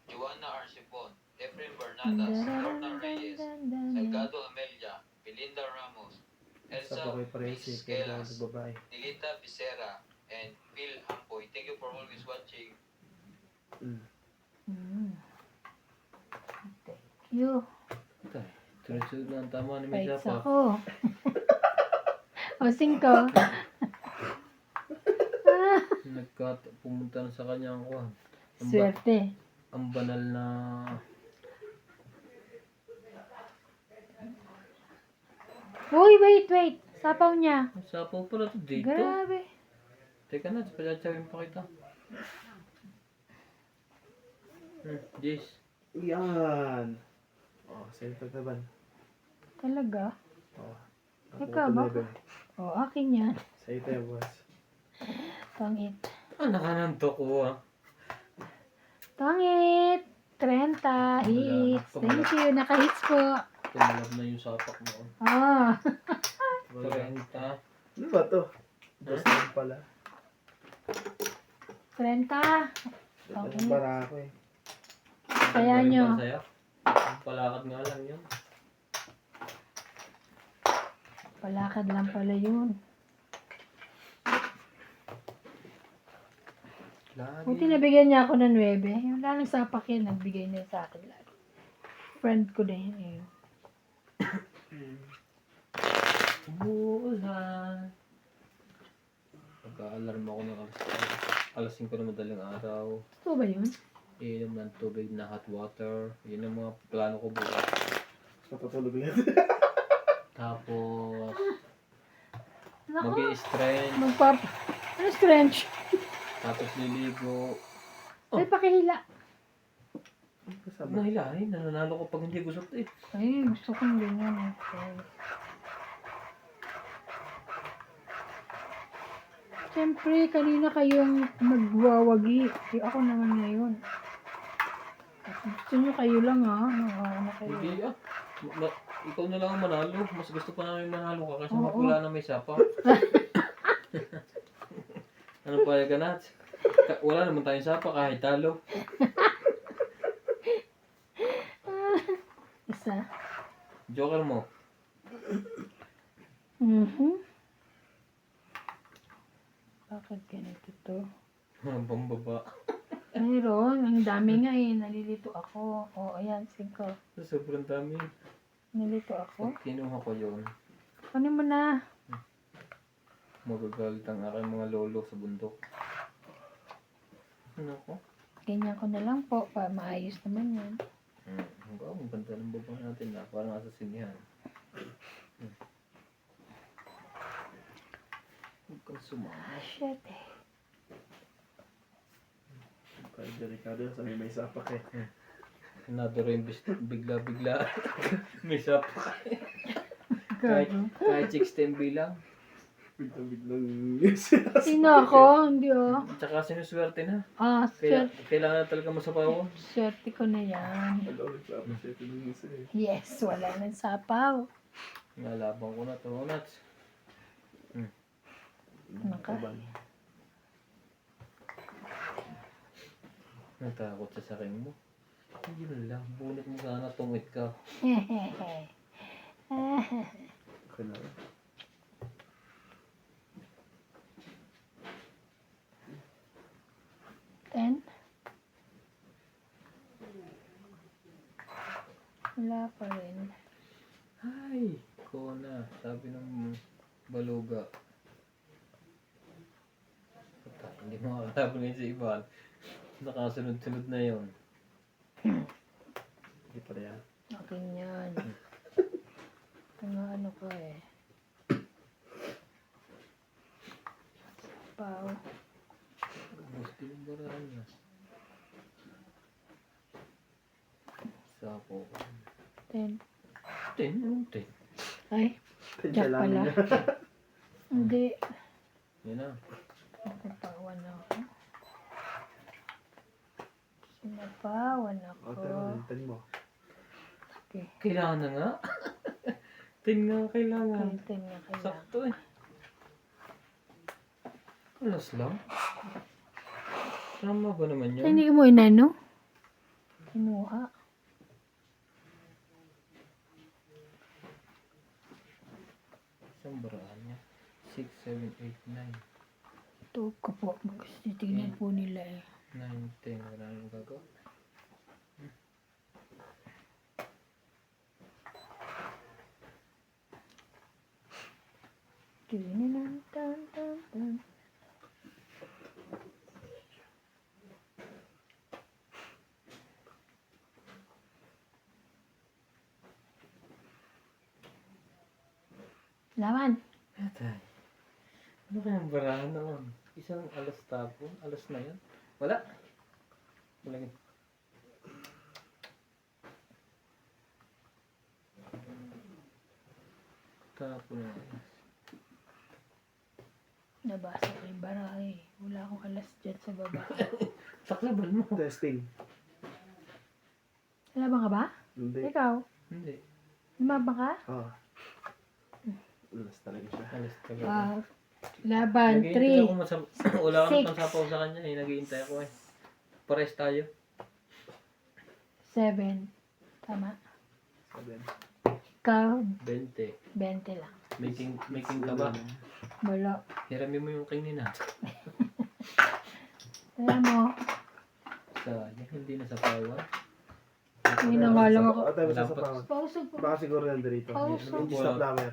Joanna Arcibon, Efren Bernadas, Lorna Reyes, Salgado Amelia, Belinda Ramos,
Sa
Elsa
bakoy parehas eh. Kaya
Vizquelas,
babae.
Nilita Becerra, and Phil Hampoy. Thank you for always watching.
Mm. Thank you.
Tay, sunod-sunod na ang tama ni May
Fights
Sapa.
ako. O, 5.
Pumunta na sa kanya ang kuhan.
Swerte.
Ang banal na...
Uy, wait. Sapaw niya.
Ang sapaw pala to dito.
Grabe.
Teka na, pasatsawin pa kita. Jace.
Yan. Oh, sa'yo pagtaban.
Talaga?
Oh.
Ikaw ba? O, akin yan.
Sa ito yung boss.
Pangit.
Nakananto ko ah.
Pangit! 30 hits. Thank you. Naka-hits po.
Tumalab na yung sapak mo.
Ah.
30.
Ano ba to? Boss lang pala.
30.
Ano
Okay.
para ako eh.
Kaya nyo.
Palakad nga lang yun.
Palakad lang pala yun. Buti
Lagi.
nabigyan niya ako ng 9. Yung lang sapak yun, nagbigay niya sa akin lagi. Friend ko din eh.
Umuulan. Pagka-alarm ako ng alas 5 na madaling araw.
Ito ba yun?
Iinom ng tubig na hot water. Yun ang mga plano ko bukas.
Matutulog ulit.
Tapos,
Naku.
mag-i-stretch.
Ano stretch?
Tapos liligo.
Ay, pakihila.
Kasama.
Nahilahin. Nananalo ko pag hindi gusot eh.
Ay, gusto kong ganyan. Siyempre, kanina kayong magwawagi. Ako naman ngayon. Gusto nyo kayo lang ha? Ano kayo?
Hindi ah. Ikaw na lang ang manalo. Mas gusto pa namin manalo ka kasi
Oo.
magpula na may sapa. Ano pa yung ganat? Wala naman tayong sapa kahit talo.
Isa.
Joker mo.
Bakit ganito to?
Pambaba.
Mayroon. Ang dami nga eh. Nalilito ako. O, ayan. 5.
Sobrang dami.
Nalito ako.
Pag kinuha ko yun,
Kunin mo na.
magagalit ang aking mga lolo sa bundok. Ano ko?
Ganyan ko na lang po. Maayos naman yan.
Ang ganda ng baba natin na. Parang nasa sinihan. Huwag kang sumama.
Shit eh.
Kaya delikado sa may sapak eh.
Another imbis bigla-bigla. May sapa. kahit 16 bilang.
Biglang
Sino ako? Hindi oh.
Tsaka sinuswerte na.
Ah,
Kailangan na talaga masapawan.
swerte ko na yan.
Hello, nagsapas ito ng isa eh.
Yes, wala nang sapaw.
Nalaban ko na to. Nats.
Naka.
Natakot sa saking mo. Yun lang. Bunot mo sana tungit ka.
Okay na.
Ten. Wala pa rin.
Ay! Kona. Sabi ng baluga. Hindi mo makakalaban ngayon sa iba. Nakasunod-sunod na yon.
Hindi pa rin yan.
Akin yan. Mga ano ko eh. Sapaw.
Gusto yung barahan na. Sapo.
10.
10? Anong 10?
Ay,
Tensya
Jack
lang
pala.
niya.
Hindi.
Yan na.
Sinapawan ako. Sinapawan ako.
O, tara, nalitan mo.
Okay.
Kailangan na nga. 10 nga kailangan.
Ten nga kailangan.
Sakto eh. Alas lang. Tama ba naman
Ay,
yun?
hindi mo inano? Kinuha.
Isang baraan niya. 6, 7, 8, 9.
Ito ko po. Kasi tignan po nila eh.
9, 10. Wala nang gagawa.
Tan, tan, tan. Laman.
Atay. Ano kayang barahan naman? Isang alas tapo? Alas na yan? Wala. Wala yun. Tapo na.
Nabasa ko yung baray. Wala akong alas dyan sa baba.
Saklaban mo.
Testing.
Laban ka ba?
Hindi.
Ikaw?
Hindi.
Lumabang ka?
Ah. Ulas talaga siya.
Alas talaga.
Laban,
Naghihintay
3.
ako wala ka nang
6.
pansapaw sa kanya eh. Naghihintay ako eh. Pares tayo.
7. Tama.
7.
Ikaw,
20.
20 lang.
Making ka ba?
Wala.
Hirami mo yung king nina.
Alam mo,
Hindi na sa pawan.
hindi na nga lang ako.
Tayo sa
Dapat.
sapawan.
Pausog po.
Baka siguro nandito.
Pausog.
Hindi stop namin.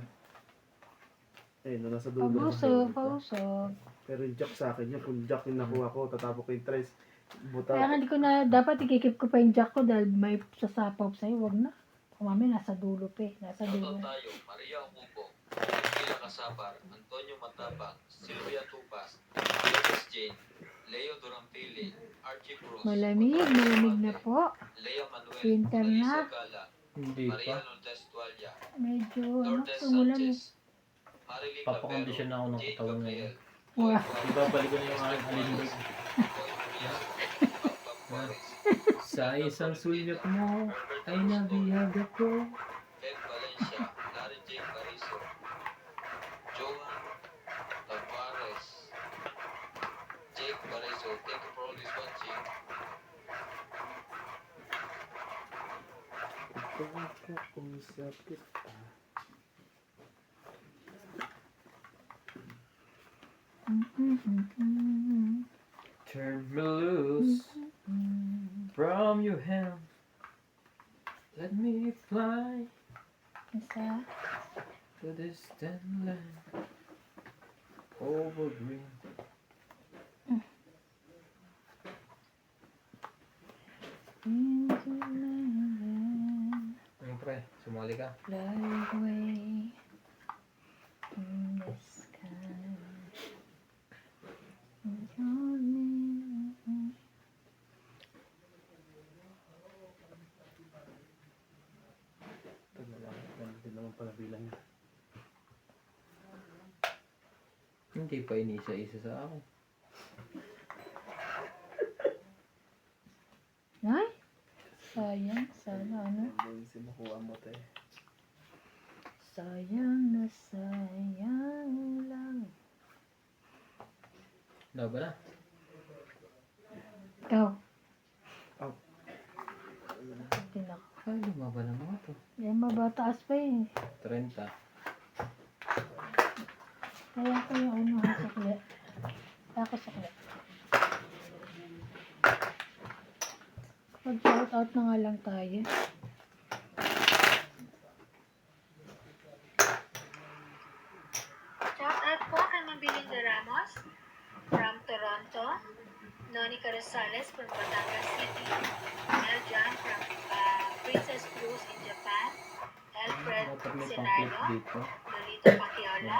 Ayun, nasa dulo.
Pausog, pausog.
Pero yung jack sa akin, kung jack yung nakuha ko, tatapok ko yung tres.
Kaya nga
Buta.
hindi ko na, dapat ikikip ko pa yung jack ko dahil may sasapaw sa'yo. Wag na. Kung mami, nasa dulo pa eh. Nasa dulo.
Shoutout tayo, Maria Ocubo, Sheila Casapar, Antonio Matabang, Sylvia Tupas, Lucas Jane, Leo Durampili, Archie Cruz,
Malamig na po.
Lea Manuel,
Winter na.
Melissa Gala,
Hindi
Maria
pa.
Lourdes Tualia,
Medyo,
Lourdes
sumulan eh.
Sanchez, Marilee
Papakondisyon na ako ng
Jane
katawan
Gabriel,
ngayon.
Wow.
Ibabalik ko na yung aking Alinberg.
Boy Muriel, Pagpag Juarez,
Sa isang sulyap mo ay nabiyag ako.
Beb Valencia, Larry J. Carizo, Johan Tavares, Jake Carizo, thank you for always watching.
Pagkakausap kita.
Turn me loose from your hand. Let me fly
Isa.
to distant land over green.
Into land.
Siyempre, sumali ka.
Fly away in the sky.
Tagal lang. Ganun din naman pala bilang niya.
Hindi pa inisa-isa sa akin.
Ay, sayang. Sana ano?
Hindi sinukuha mo tayo.
Sayang na sayang lang.
Laban na.
Ikaw.
Oh.
Tinak.
Ay, lumaban na mga to.
Yan, mabataas pa eh.
30.
Kaya ko yung ano, sakli. Kaya ko sakli. Mag-shout out na nga lang tayo.
Shout out po kay Mabilinda Ramos from Toronto, Noni Carrasales from Batangas City, Mel John from Princess Cruise in Japan, Alfred
Dapat may pang-clip
Senado,
dito.
Lolito Paciola,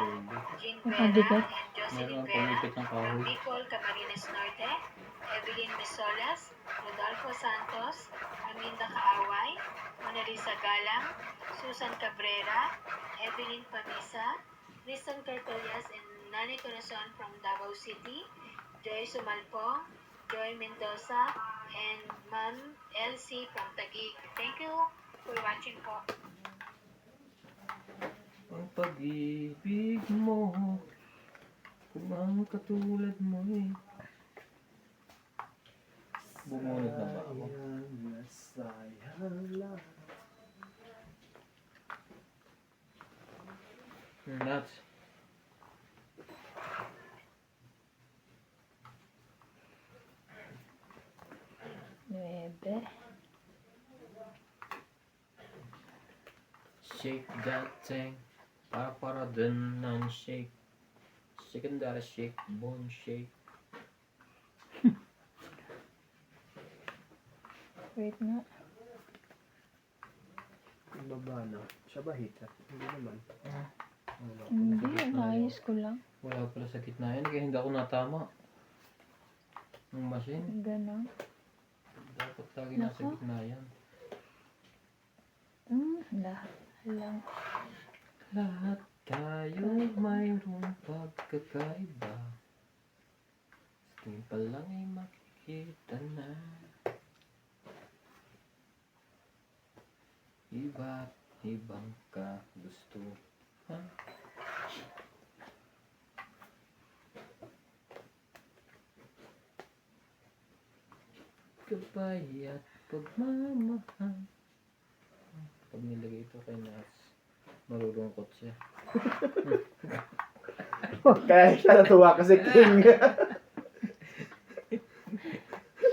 Jean Vera
Nakadikit.
and Jocelyn
Meron
Vera,
pumipit ng
from
kahoy.
Bicol, Camarines Norte, Evelyn Misolas, Rodolfo Santos, Aminda Kaaway, Mona Lisa Galang, Susan Cabrera, Evelyn Pamisa, Rizan Cartelias and Nani Corazon from Davao City, Joy Sumalpong, Joy Mendoza, and Ma'am LC from Taguig. Thank you for watching po.
Ang pag-ibig mo, kung ang katulad mo eh. Bumunod na ba ako?
Sayang na sayang lang.
Nuts.
Nuebe.
Shake that thing. Para din ng shake. Secondary shake. Bone shake.
Wait nga.
Yung baba na. Siya ba hitter? Hindi naman. Wala.
Hindi, naayos ko lang.
Wala pala sa gitna yan. Kaya hindi ako natama. Ng machine.
Ganon.
Dapat lagi nasa
Nako.
gitna yan.
Lahat lang.
Lahat Tayo'y mayroong pagkakaiba. Sa tingin pa lang ay makikita na. Iba't ibang gusto. Ha? Gabay at pagmamahal. Pag nilagay ito kay Nas, marurungkot siya.
Kaya siya natuwa kasi king.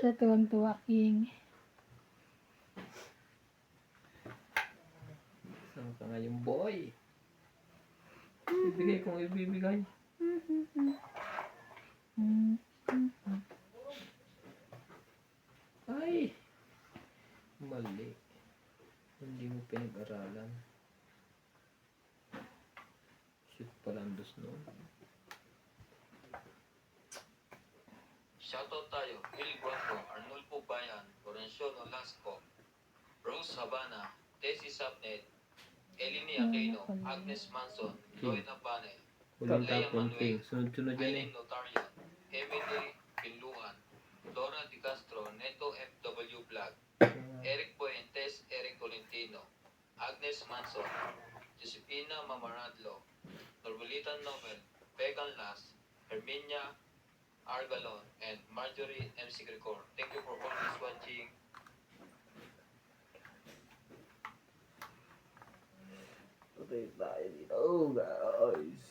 Siya tuwang-tuwa, King.
Saan ka ngayon, boy? Ibigay kung ibibigay. Ay! Mali. Hindi mo pinag-aralan. Shoot pala ang dos noon.
Shoutout tayo, Will Guanto, Arnulfo Bayan, Florencio Nolasco, Rose Habana, Tessie Sapnet, Eleni Aquino, Agnes Manson, Lloyd Abanel,
Huling
Leia
tapon,
Manuel,
King. Sunod-sunod yan eh.
Aileen Notarian, Emily Pinluan, Dora Di Castro, Neto FW Vlog, Eric Puentes, Eric Tolentino, Agnes Manson, Josefina Mamaradlo, Norbelita Nobel, Pegan Las, Herminia Argalon, and Marjorie MC Gregor. Thank you for always watching.
Okay, tayo dito. Oh, guys.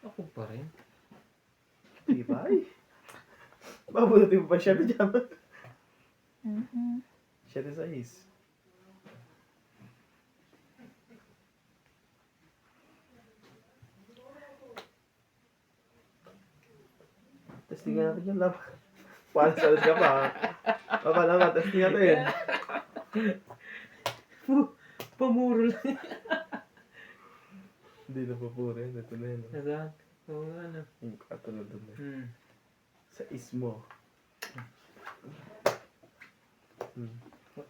Ako pa rin.
Tibay. Mabuti mo pa siya na dyan. 7-6. Testingan natin yung lab. Paano ka pa? Papa naman, testing natin.
Pamuro lang.
Hindi na papuri. Ito na yun.
Nasaan? Oo nga na.
Yung katulad doon eh.
Hmm.
Sa ismo.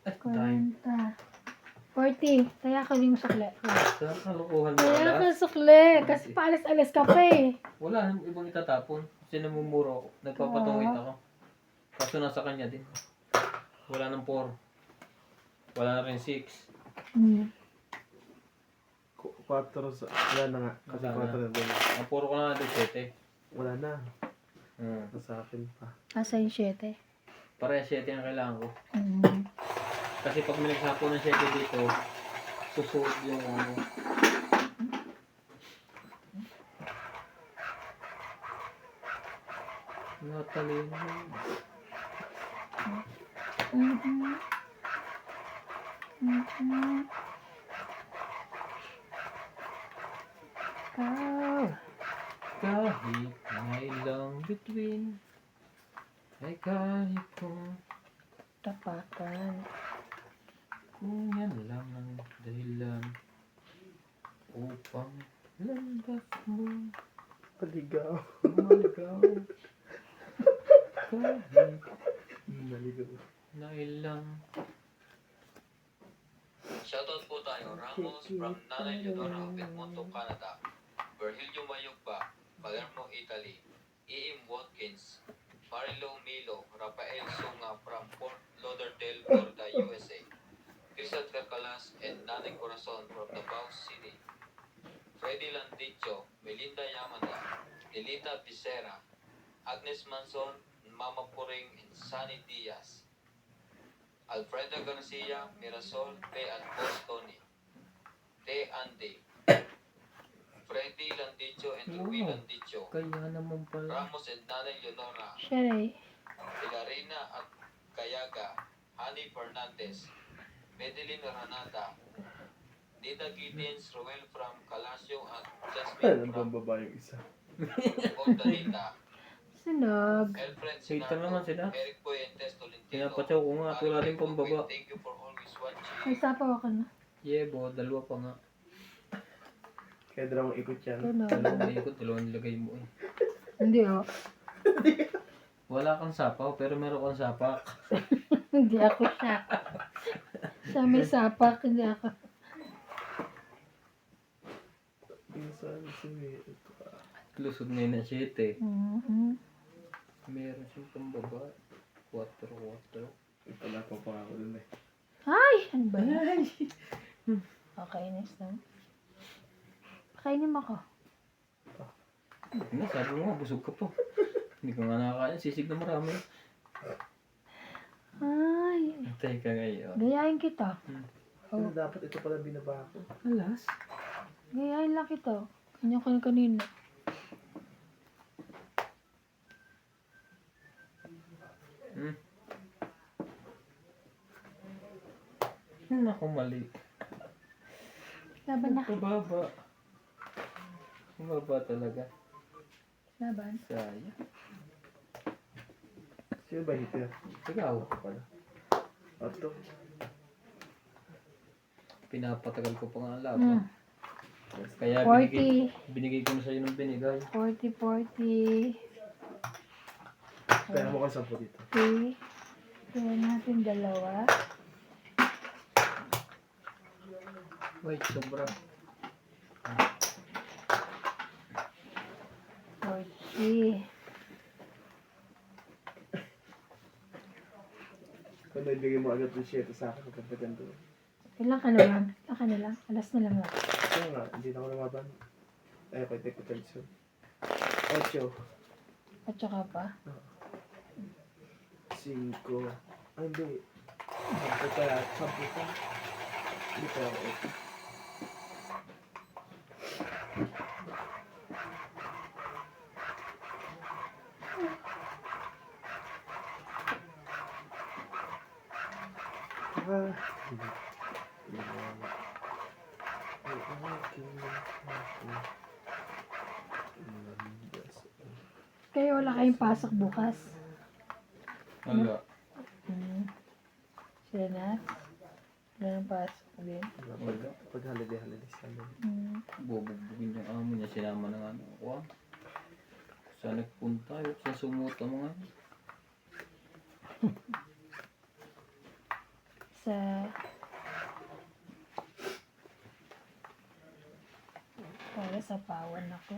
40. 40. Kaya ka yung sukle.
Saan kalokohan mo
Kaya ka
alas?
sukle. Kasi paalis-alis ka pa eh.
Wala nang ibang itatapon. Kasi namumuro ako. Nagpapatungit ako. Kaso nasa kanya din. Wala nang 4. Wala na rin 6.
4 sa... Wala na nga. Kasi
Wala
4 na doon.
Ang puro ko na natin 7.
Wala na.
Hmm.
Nasa akin pa.
Asa yung 7?
Pareha 7 ang kailangan ko. Kasi pag may nagsapo ng 7 dito, susuot yung ano. Natalino. Kahit may lang between, ay kahit kung
Tapakan.
kung yan lang ang dahilan upang landas mo
Paligaw.
maligaw. Kahit
Naligaw.
na ilang
Shoutout po tayo, Ramos from Nanay Leonora of Edmonton, Canada, Virgilio Mayugba, Palermo, Italy, E.M. Watkins, Marilo Milo, Rafael Sunga from Fort Lauderdale, Florida, USA, Christian Cacalas and Nanay Corazon from Davao City, Freddy Landicho, Melinda Yamada, Delita Vicera, Agnes Manson, Mama Puring, and Sunny Diaz, Alfreda Garcia, Mirasol, Te at Boss Tony, Te Andy, Freddy Landicho and Louis
Wow.
Landicho,
kaya naman pala.
Ramos and Nanay Leonora,
Sherry.
Hilarina at Kayaga, Hani Fernandez, Medeline Ranada, Nita Gideons, Roel from Calasio at Jasmine
Ano
from
bang babae yung isa?
Ordalita,
Sinog.
Alfred
Hater
Sinardo,
naman sila.
Eric Puentes Tolentino,
Pinapatsaw ko nga at wala rin pang baba.
Thank you for always
May
watching.
sapaw ka na.
Yebo, dalawa pa nga.
Kaya dalawang ikot yan.
Sinog.
Dalawang ikot, dalawang nilagay mo eh.
Hindi oh.
Wala kang sapaw, pero meron kang sapak.
Hindi ako siya. Siya may sapak, hindi ako.
Minsan si
Lusog na yun na 7.
Mhm.
Meron siyang pambaba. 4.
ito na po pa ako dun eh.
Ay! Ano ba yan? Okay, next time. Pakainin mo ako.
Ano, sabi mo nga, busog ka po. Hindi ko nga nakakain. Sisig na marami.
Ay!
Antay ka ngayon.
Gayahin kita.
Ano dapat ito pala binaba ko?
Alas.
Gayahin lang kita. Kanya ka kanina.
Hmm. Naku, mali.
Laban na.
Pababa. Pababa talaga.
Laban.
Sayang.
Sino ba hitir?
Ikaw.
Ako pala. Ito.
Pinapatagal ko pa nga ang laban.
Mm.
Kaya
40.
binigay ko na sa'yo ng binigay.
40.
Kaya mo ko 10 dito.
Okay. Kaya natin 2.
Wait, sobra.
40.
Kung naibigay mo agad yung 7 sa akin, magkaganda doon.
Ilan ka na ba? Ilan ka na lang? Alas na lang lang.
Kaya nga, hindi na ako lumaban. Ay, pwede ko tayo. 8.
At saka pa.
5. Ay, hindi. 10 kaya, 10 ka. Hindi pa ako 8.
Kaya wala kayong pasok bukas.
Wala.
Sila na. Wala nang pasok din.
Pag holiday sana.
Bubugbugin yung amo niya. Sinama ng ano ko. Saan nagpunta? Saan sumuta mga?
Sa para sa pawan ako.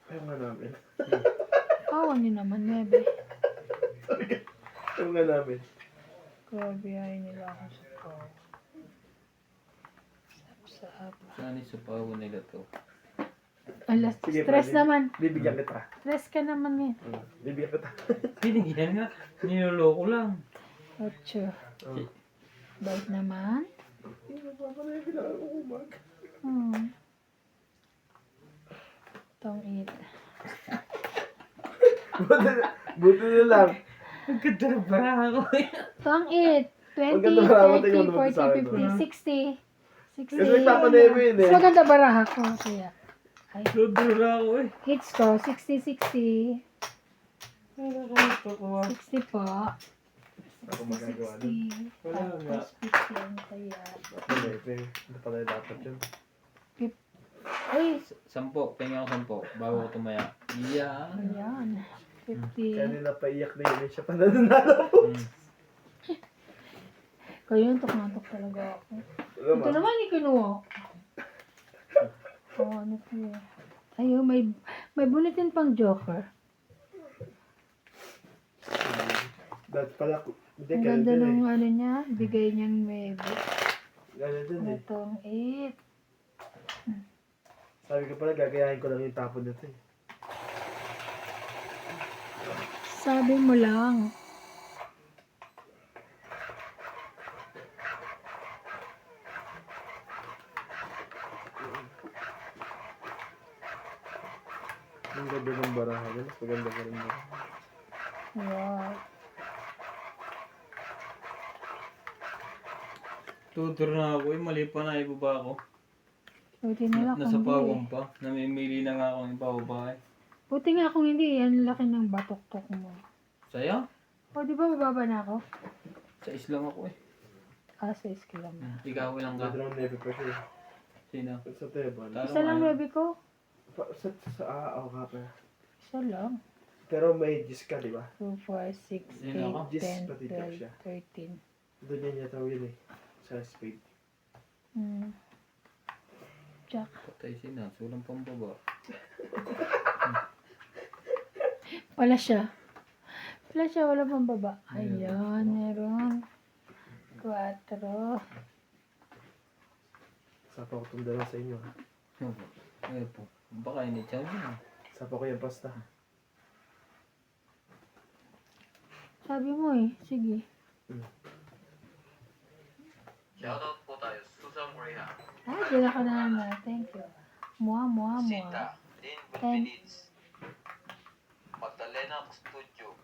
Ayaw nga namin.
Pawan niyo naman, Nebe.
Ayaw nga namin.
Grabe ay nila ako sa pawan. Sap-sap.
Saan sa pawo nila to?
Alas,
Sige,
stress
pwede.
naman.
Bibigyan kita.
Stress ka naman eh.
Bibigyan kita.
Binigyan nga. Niloloko lang.
8.
Oh.
Bait naman.
Hindi na pa pala yung kailangan ko umag.
Tong 8.
Buti na lang.
Ang ganda ng baraha ko.
Tong 8. 20,
Maganda baraha mo,
30,
tingnan mo sa akin
40, 50, 60.
Kasi nagpapanemo yun eh.
Mas maganda baraha ko. Kaya. Ay,
Sobra ako eh.
hits ko. 60, 60.
Nakakalimutan ko.
60 po.
Ako magagawa nun.
60.
Wala nga.
Tapos 15 kaya.
Ano pala yung dapat yun?
Ay,
10. Pahinga ako 10. Bago ko tumaya. Yeah.
ayan.
Kaya
50.
nila paiyak na yun. Siya pa nananalo.
Kaya yung tok talaga ako.
Alam
Ito
mo?
naman yung kinuha. Oh, ano po yun? Ayun, may bulletin pang Joker.
Dahil pala, hindi
Ang
kaya
ganda
din
ng
eh.
ano niya, bigay niyang maybe.
Kaya din eh.
Itong 8.
Sabi ko pala, gagayahin ko lang yung tapon nito eh.
Sabi mo lang.
Ang ganda ng baraha. Mas maganda pa rin mo.
Wow.
Tutor na ako eh. Mali pa na ibaba ako.
Buti na lang
Nasa
kung hindi.
pawang pa. Namimili na nga ako ng pawaba eh.
Buti nga kung hindi, ang laki ng batok-tok mo.
Saya?
O, di ba mababa na ako?
Sa islang ako eh.
Ah, 6 kilo.
Ikaw lang ka.
Ganda ng navy pa siya.
Sino?
Sa Teban.
Talo
Isa lang
nga.
baby ko.
Sa ako ka pa.
Isa lang.
Pero may Gis ka, di ba?
2, 4, 6,
Yun ako.
8,
Yes,
10,
pati daw
12,
siya.
13.
Doon niya tawin eh. Sa spade.
Hmm. Jack.
Patay si Nats, walang pambaba.
Wala siya. Wala siya, wala pang baba.
Meron.
Ayan, meron. 4.
Sapa ko itong dalawa sa inyo. Ha?
Opo. Ayun po. Baka ini-chow niya.
Sapa ko yung pasta.
Sabi mo eh. Sige.
Shoutout po tayo, Susan Graham,
Dila ka na naman. Thank you. Mua.
Sita, Lynn Bulpinids, Magdalena Custodio,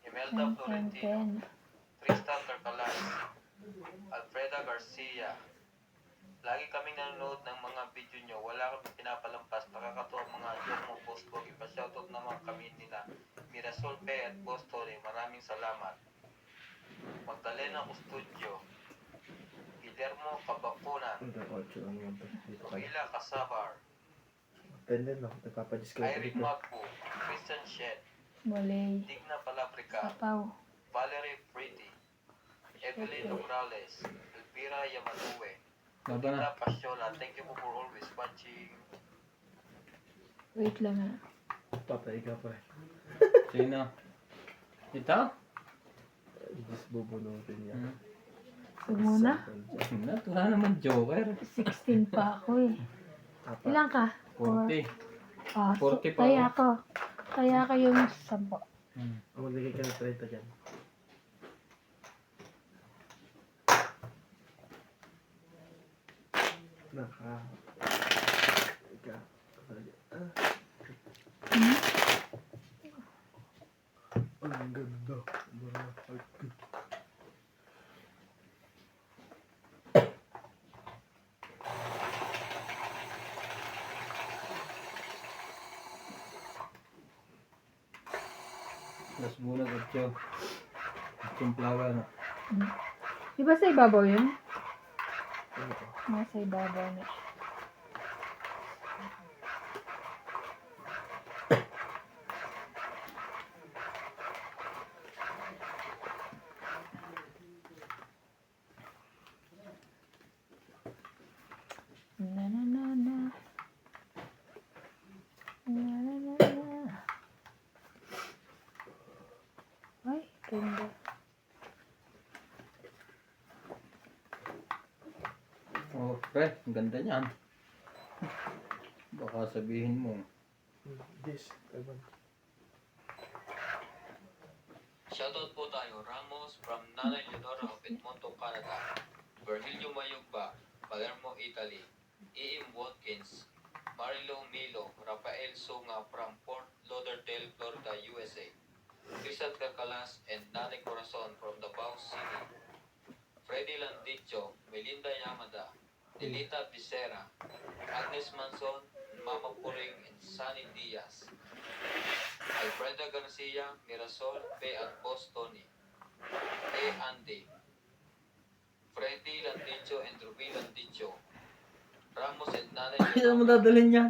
Imelda
10, 10,
Florentino,
10.
Tristan Carcalas, Alfreda Garcia. Lagi kaming nanonood ng mga video nyo. Wala kami pinapalampas. Nakakatuwa ang mga joke mo, Boss Bog. Ipa-shoutout naman kami nila Mirasol P. at Boss Tony. Maraming salamat. Magdalena Custodio, Guillermo Cabacunan,
Hanggang 8 lang naman to. Dito kayo.
Wila Casabar,
Tenden no. Nagpapadiscount ko
Irene
dito.
Magbu, Christian Shed,
Malay.
Digna Palabrica,
Sapaw.
Valerie Pretty, Evelyn Morales, Elvira Yamanue,
Baba na.
Tina Pasiola. Thank you po for always watching.
Wait lang ha.
Patay ka pa eh.
Sino? Ito?
Gis bubunutin niya.
Huwag muna.
Nat, wala naman joker.
16 pa ako eh.
Apat.
Ilan ka?
40.
Ah,
40 pa
kaya
ako.
ako. Kaya ako yung 10.
Ang maglagay ka ng 30 dyan. Naka. Ika.
Hmm?
Ang ganda. Mga hagod.
Las bulag at siya. Timplawa na.
Di ba sa ibabaw yun?
Ano to?
Nasa ibabaw na siya. Na na na na. Na na na na. Ay, ganda.
Oh, pre, ang ganda niyan. Baka sabihin mo.
This. Ewan.
Shoutout po tayo, Ramos from Nanay Leonora of Edmonton, Canada, Virgilio Mayugba, Palermo, Italy, E.M. Watkins, Marilo Milo, Rafael Sunga from Fort Lauderdale, Florida, USA, Tristan Carcalas and Nanay Corazon from Davao City, Freddy Landicho, Melinda Yamada, Delita Vicera, Agnes Manson, Mama Puring and Sunny Diaz, Alfreda Garcia, Mirasol P. at Boss Tony, A. Andy, Freddy Landicho and Ruby Landicho, Ramos and Nanay
Saan mo
Leonora,
dadalhin yan?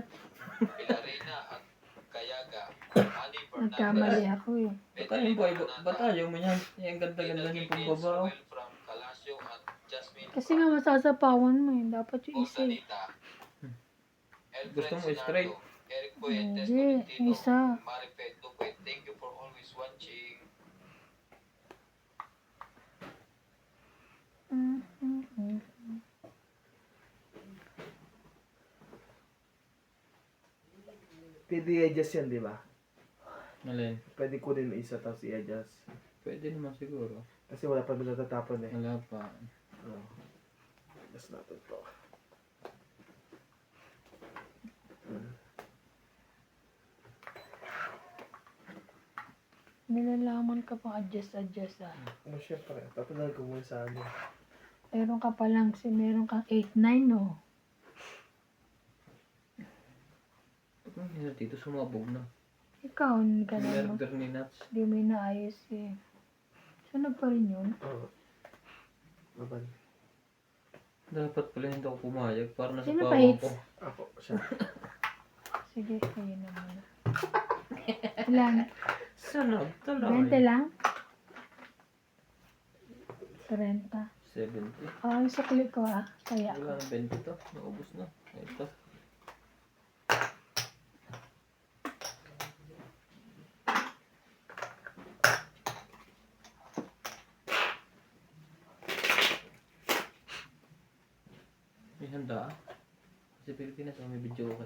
Pilarina at Kayaga, Annie
Nagkamali
Fernandez,
ako eh.
Batayo po, batayo mo yan. Yung ganda-ganda niyong pambaba.
Joel from Calasio at Jasmine
Kasi nga masasapawan mo eh. Dapat yung isa eh.
Bondanita,
Gusto mo
Elfred
straight?
Sinardo, Eric Puentes,
Hindi,
Tolentino,
isa.
Maripet Lupet. Thank you for always watching.
Pwede i-adjust yan, di ba?
Alin?
Pwede kunin mo isa tapos i-adjust.
Pwede naman siguro.
Kasi wala pa natatapon eh.
Wala pa.
Oh. Adjust natin to.
Nilalaman ka pang adjust ah.
Ano syempre, tatandaan ko muna sa ano.
Meron ka pa lang, meron kang 8-9 no?
Ba't mo nila dito sumabog na?
Ikaw, hindi ka na
Murder ni Nats.
Hindi mo inaayos eh. Sunog pa rin yun.
Oo. Laban.
Dapat pala hindi ako pumayag para nasa
Sino pa
pawang
hits?
ko.
Ako, siya.
Sige, kayo na muna. Ilan?
Sunod, tuloy.
20 lang? 30.
70.
Ang sukli ko kaya
Wala nang 20 to. Naubos na. Ito. May handa ah. Kasi Pilipinas, may video ko.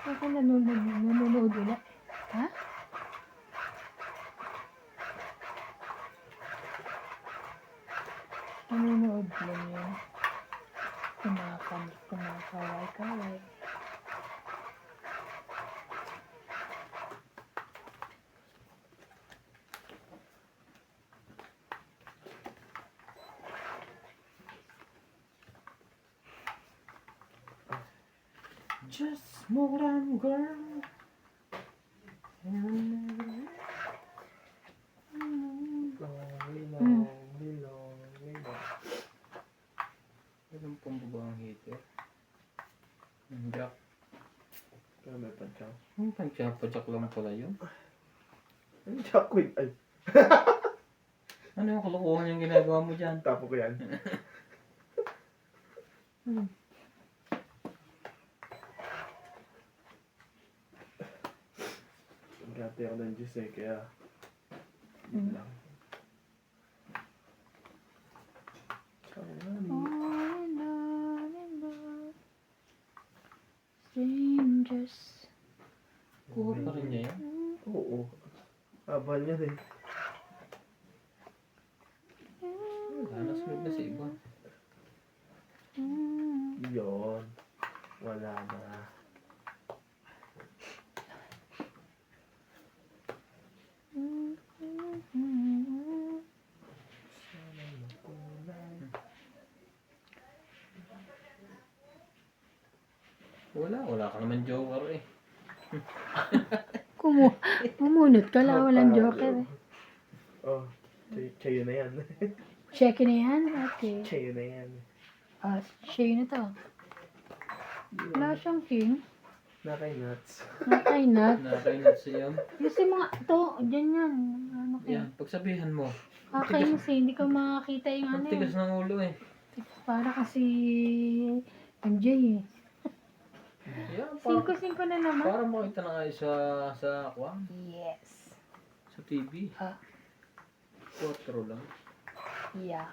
Ako nanonood ulit. Ha? Nanonood lang yun. Kumakaway-kaway.
Just more than girl. Ilan pong baba ang heater? Jack.
Pero may pantsaw.
Ang pansya-pansyak lang pala yun.
Ang Jacqueline. Ay,
Ano yung kalokohan yung ginagawa mo dyan?
tapo ko yan. Gati ako ng juice kaya yun lang.
Strangers.
Kuha pa rin niya yan.
Oo. Habal niya din.
Wala, nasunod na sa iba.
Yun. Wala na.
Wala ka naman joker eh.
Kumunot ka lang, walang joker eh.
Oh, chayo na yan.
Check na yan? Okay.
Chayo na yan.
Share na to. Wala siyang king.
Nakay-nuts.
Nakainat.
Nakakainat siya.
Kasi mga to, dyan yan. Ano kayo?
Yan, pagsabihan mo.
Kakainis eh, hindi ko makakita yung
Ang
ano
tigas
eh.
ng ulo eh.
Para kasi MJ eh.
Yan,
5-5 na naman.
para makita na kayo sa kwan,
Yes.
sa TV.
Ah.
4 lang.
Yeah.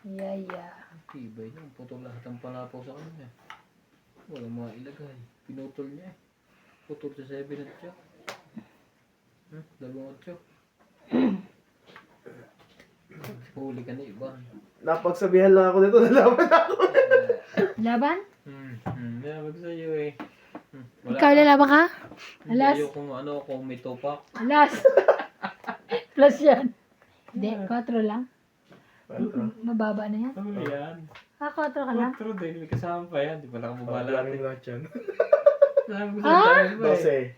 Yeah.
Tibay lang. Putol lahat ang panapaw sa kanya. Walang mailagay. Pinutol niya eh. Putol sa 7 at siya. 2-8. Huli ka na iba.
Napagsabihan lang ako nito, nalaman ako.
Laban?
Nabag sa'yo eh.
Ikaw lalaban ka?
Hindi
Alas.
ayaw kung ano, kung may tupak.
Alas. Plus yan. Hindi, 4 lang. Mababa na yan.
Ano yan?
4 ka lang?
4 din. May kasama pa yan. Di pala ka mabala.
Maraming lahat yan.
Sabi ko sa tayo ba eh.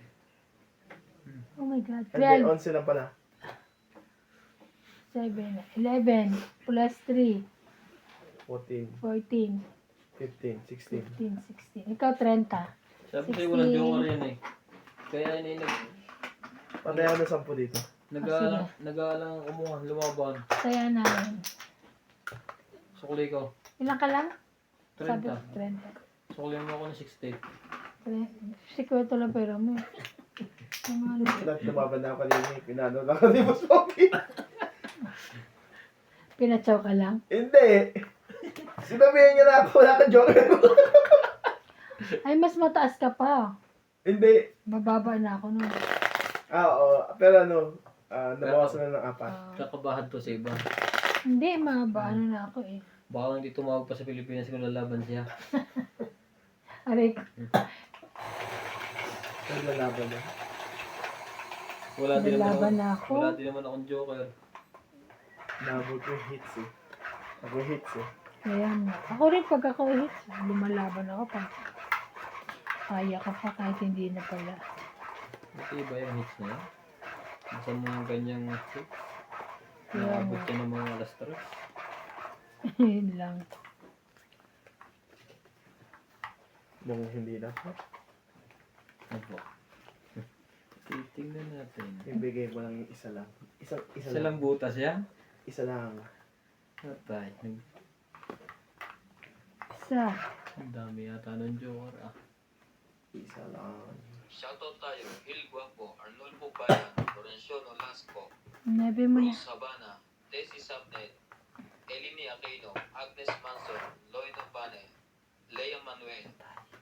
12.
Oh my God.
Hindi,
12,
11 lang pala.
7, 11, plus 3,
14,
14,
15, 16.
15, 16. Ikaw 30.
Sabi sa'yo walang joker yan eh. Kaya yun eh,
Patay ako ng 10 dito.
nag-aalang kumuha, lumaban.
Kaya namin.
Sukli ko.
Ilan ka lang?
30.
Sabi, 30.
Sukli mo ako ng 60.
Si Kwento lang pera mo. Yung ano.
Lahat lumaban na ako kanina. Pinano lang ako ni Boss Pogi.
Pinatsaw ka lang?
Hindi. Sinabihan niya na ako, wala ka joker.
Ay, mas mataas ka pa.
Hindi.
Bababa na ako nun.
Oo. Pero ano, nabawasan na ng 4.
Kakabahan to sa iba.
Hindi, ano na ako eh.
Baka hindi tumawag pa sa Pilipinas kung lalaban siya.
Aray ko.
Naglalaban na.
Wala din naman
Lalaban na ako.
Wala din naman akong joker.
Nabog ko yung hits eh. Ako yung hits eh.
Kaya nga. Ako rin pag ako hits, lumalaban ako pa. Kaya ka pa kahit hindi na pala.
Ito iba yung hits na yan. Sa mga ganyang hits.
Kaya
Nakabot
nga.
ka ng mga alas 3.
Yun lang.
Mong hindi dapat.
Opo. Titingnan natin.
Ibigay mo lang yung isa lang. Isa
Isa lang butas yan?
Isa lang.
Patay.
Isa.
Ang dami yata ng joker ah.
Isa lang.
Shoutout tayo, Hil Guapo, Arnulfo Bayan, Florencio Nolasco,
Nabi mo na.
Rose Sabana, Desi Sabnet, Elini Aquino, Agnes Manson, Lloyd Opane, Lea Manuel,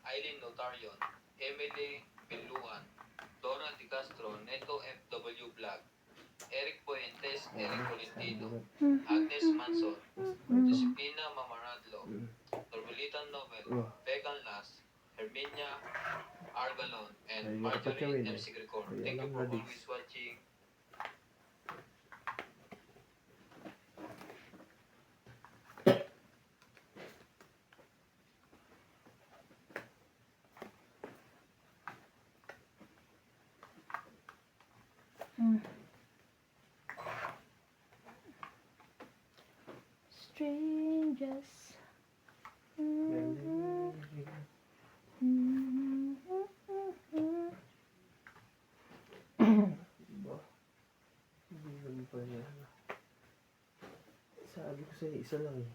Aileen Notarion, Emily Piluan, Dora Di Castro, Neto FW Vlog, Eric Puentes, Eric Tolentino, Agnes Manson, Josepina Mamaradlo, Norbelitan Nobel, Vegan Las, Herminia Argalon, and
Ay,
Marjorie
kapatid,
MC Gricor.
ay,
Thank you
alam
for
na, Dix.
always watching.
Mm. Strangers.
Ba? Hindi naman pa yan. Sabi ko sa'yo, isa lang eh.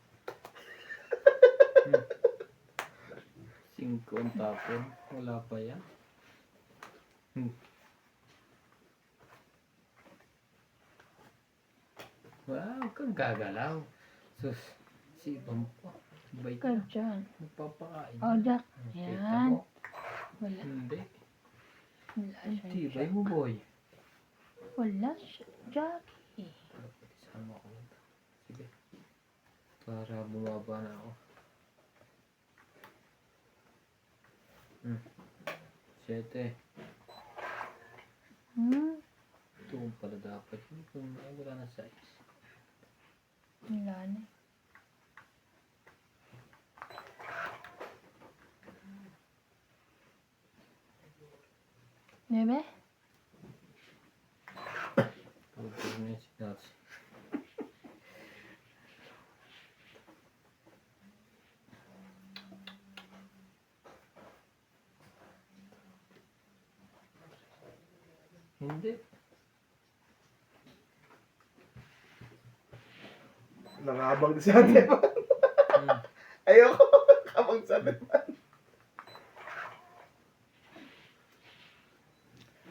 5 ang tapon. Wala pa yan. Wow, kang gagalaw. Sus, si Ibang po. Bait
Ka
na.
dyan.
Magpapakain.
Oh, Jack.
Kita
Yan.
mo?
Wala.
Hindi.
Wala siya.
Tibay mo, boy.
Wala siya. Jackie.
Isama ko lang. Sige. Para bumaba na ako. 7.
Hmm?
Ito pala dapat. Hindi ko wala na size.
Wala na. Bebe?
Pagod na yung signals. Hindi.
Nakabang si ate. Ayoko. Nakabang sa ate.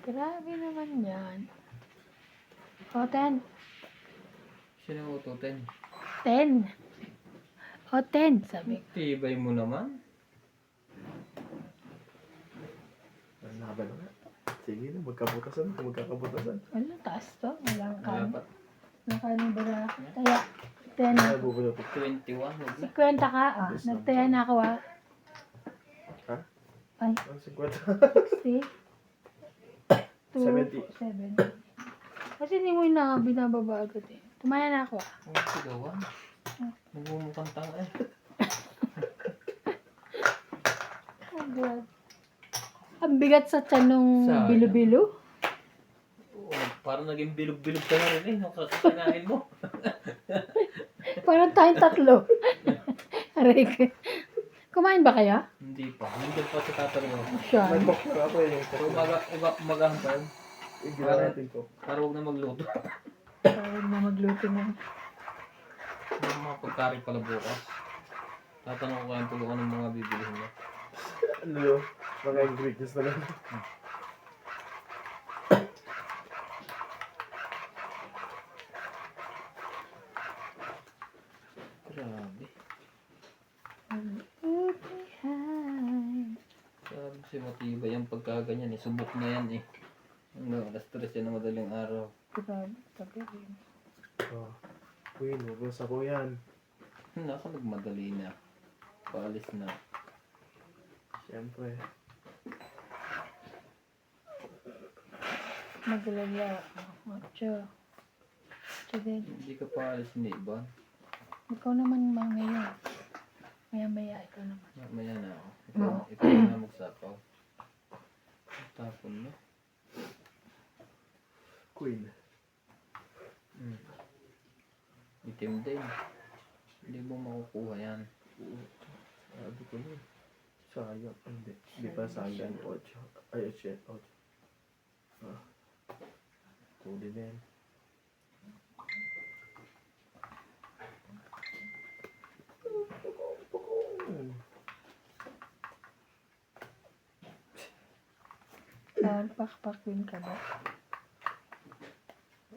Grabe naman yan. O, 10.
Sino mo ito, 10?
10. O, 10. Sabi ko.
Tibay mo naman.
Laban na nga. Sige na, magkabutasan. Magkakabutasan.
Wala, taas to. Walang kanin.
Dapat
Walang kanin ba na? Kaya, 10 na.
Ay, bubulot.
21. Huwag na.
50 ka. O, nagtaya na ako, ha?
Ha?
Ay,
Ang 50.
60. 2,
70.
7. Kasi hindi mo yung binababa agad eh. Tumaya na ako, ah.
Huwag sigawan. Nagmumukhang tanga eh.
Oh, God. Ang bigat sa tiyan nung
Sayang.
bilo-bilo.
Oo, parang naging bilog-bilog ka na rin eh. Nung kakakain mo.
Parang tayong tatlo. Aray ko. Kumain ba kaya?
Hindi pa. Hindi pa sa tatanong mo.
Siya.
May box na ako eh.
Pero umagahan pa yun.
Igila natin ko.
Para huwag na magluto.
Parang na magluto na.
Yung mga pagkari pala bukas. Tatanong ko kayong tulungan ng mga bibilihin mo.
Ano yun? Mga ingredients na lang.
Grabe.
Behind.
Sabi si matibay yung pagkaganyan eh. Subok na yan eh. Hanggang alas 3 yan ng madaling araw.
Grabe, tabi rin.
Oh. Uy, nubos ako yan.
Naka nagmadali na. Paalis na.
Siyempre.
Magalala. Ocho. Sige,
Hindi ka paalis ni Iban.
ikaw naman ba ngayon? Maya-maya, ikaw naman.
Mamaya na ako. Ikaw na magsapaw. Tapon mo.
Queen.
Itim din. Hindi mo
sayang. Hindi. Hindi pa sayang. 8. Ay, 8. Huli na yan.
Bawal pakpakwin ka ba?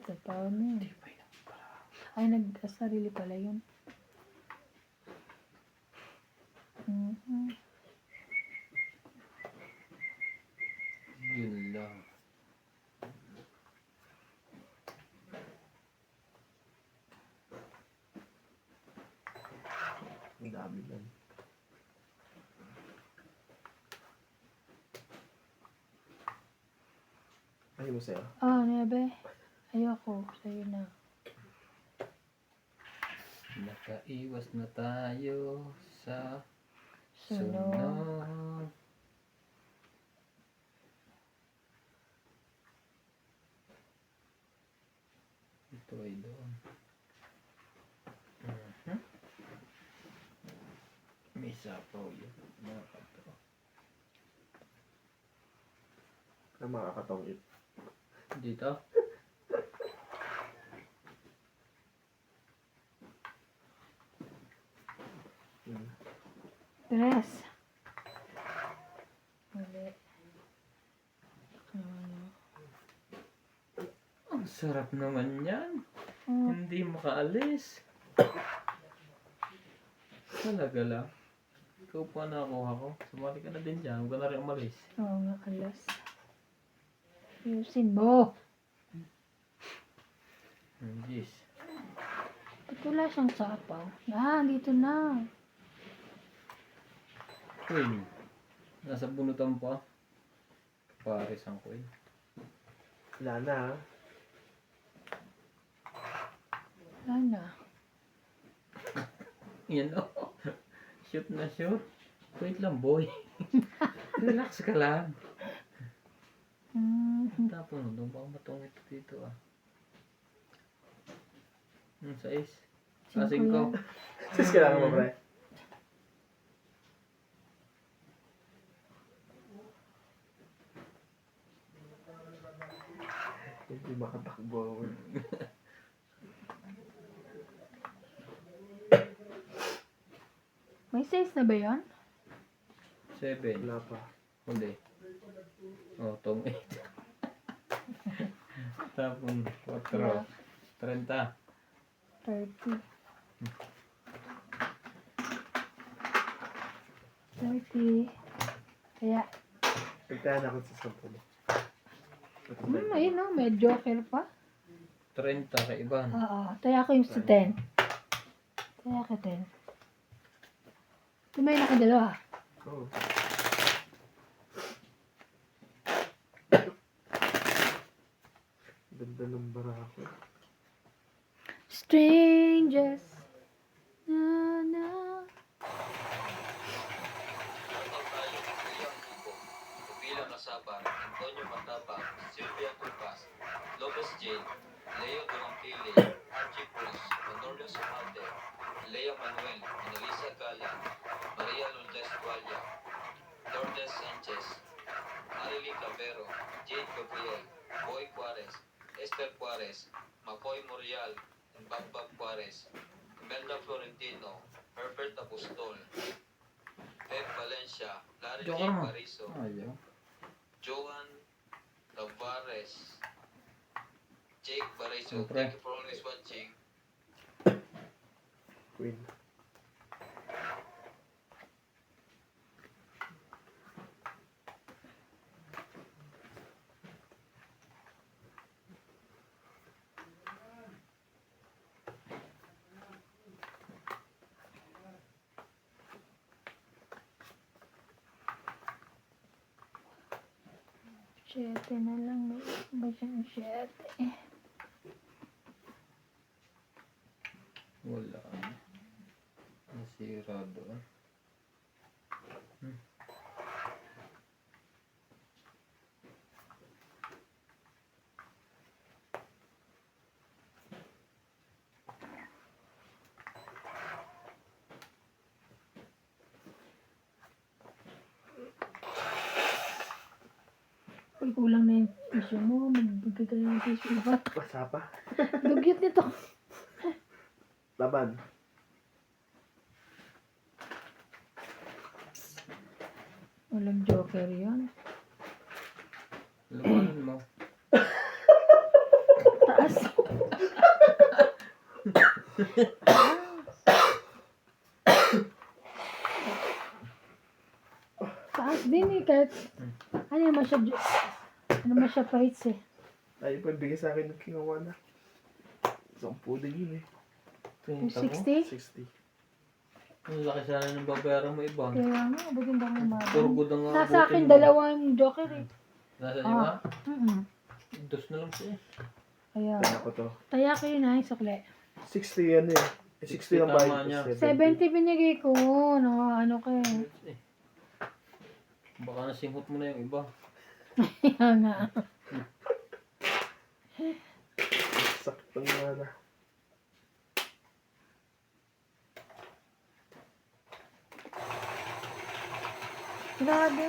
Sa tao na yun. Ay, nag-sarili pala yun. Mhm.
Yun lang.
Ang dami yan. Ay mo sa'yo.
Ah, nebe. Ayoko. Sa'yo na.
Nakaiwas na tayo sa
Sunod.
sunod. Ito ay doon. Mhm. May sapaw yun. Nakakato.
Ang makakatong it.
Dito?
Tres. Mali. Ano?
Ang sarap naman yan.
Oh,
Hindi makaalis. Talaga lang. Ikaw pa nakuha ko. Sumali ka na din dyan. Huwag ka na rin umalis.
oo nga, alas. Ayusin mo.
Jeez.
Ba't wala siyang sapaw? Ah, dito na.
Queen. Nasa bunutan pa. Paris ang queen.
Wala na.
Wala na.
Yan o. Shoot na shoot. Wait lang boy. Relax ka lang.
Mhm.
Tapos doon pa matungit dito ah. 6. Kasing ko.
yan.
Sis, kailangan mo, pre. Hindi makatakbo.
May size na ba yan?
7.
Wala pa.
Hindi. Oh, tong 8. Tapos 4. 30.
30. 30. Kaya,
Pagtahan ako sa 10.
ayun o, may joker pa.
30 kay Ivan.
Oo, taya ko yung sa 10. Taya ko 10. Tumay na ka dalawa.
Oh. Ganda ng barako.
Strangers. Na na.
Shoutout tayo kay Kuya Hugo, Rubila Masaba, Antonio Matapang, Sylvia Tupas, Lopez Jane, Leo Durantili, Archie Cruz, Honorio Sumate, Lea Manuel, Annalisa Gala, Maria Lourdes Gualya, Lourdes Sanchez, Marilyn Clavero, Jade Gabriel, Boy Juarez, Esther Juarez, Makoy Morial, and Bagbag Juarez, Imelda Florentino, Herbert Apostol, Pep Valencia, Larry J.
Joker mo.
Pariso,
Ayaw.
Joan Tavares, Jake Bariso.
Siyempre.
Thank you for always watching.
Queen.
Siyete na lang. May ba siyang siyete?
Wala. Nasira doon.
Pag kulang na yung tissue mo, magbigay ka ng tissue ba?
Basa pa.
Dugyot nito.
Laban.
Walang joker yan.
Labanan mo.
Taas. Taas din eh, kahit ano naman siya, ano naman siya fights eh.
Ay, pagbigay sa akin ng kinuha na. 10 din yun eh.
Tinta mo.
60?
60.
Ang laki sana ng babayaran mo iba.
Kaya nga, abutin ba mo
Puro
mabang?
gudang nga
Nasa
abutin
akin,
mo.
dalawang joker eh.
Nasa iyo nga?
Mm-mm.
2 na lang siya.
Kaya,
Kaya ko to.
taya kayo na yung sukle.
60 yan eh. 60 ang
tama
bayad
niya.
ko.
70 binigay ko, ano ka eh.
Baka nasinghot mo na yung iba.
Kaya nga.
Saktong nga na.
Grabe.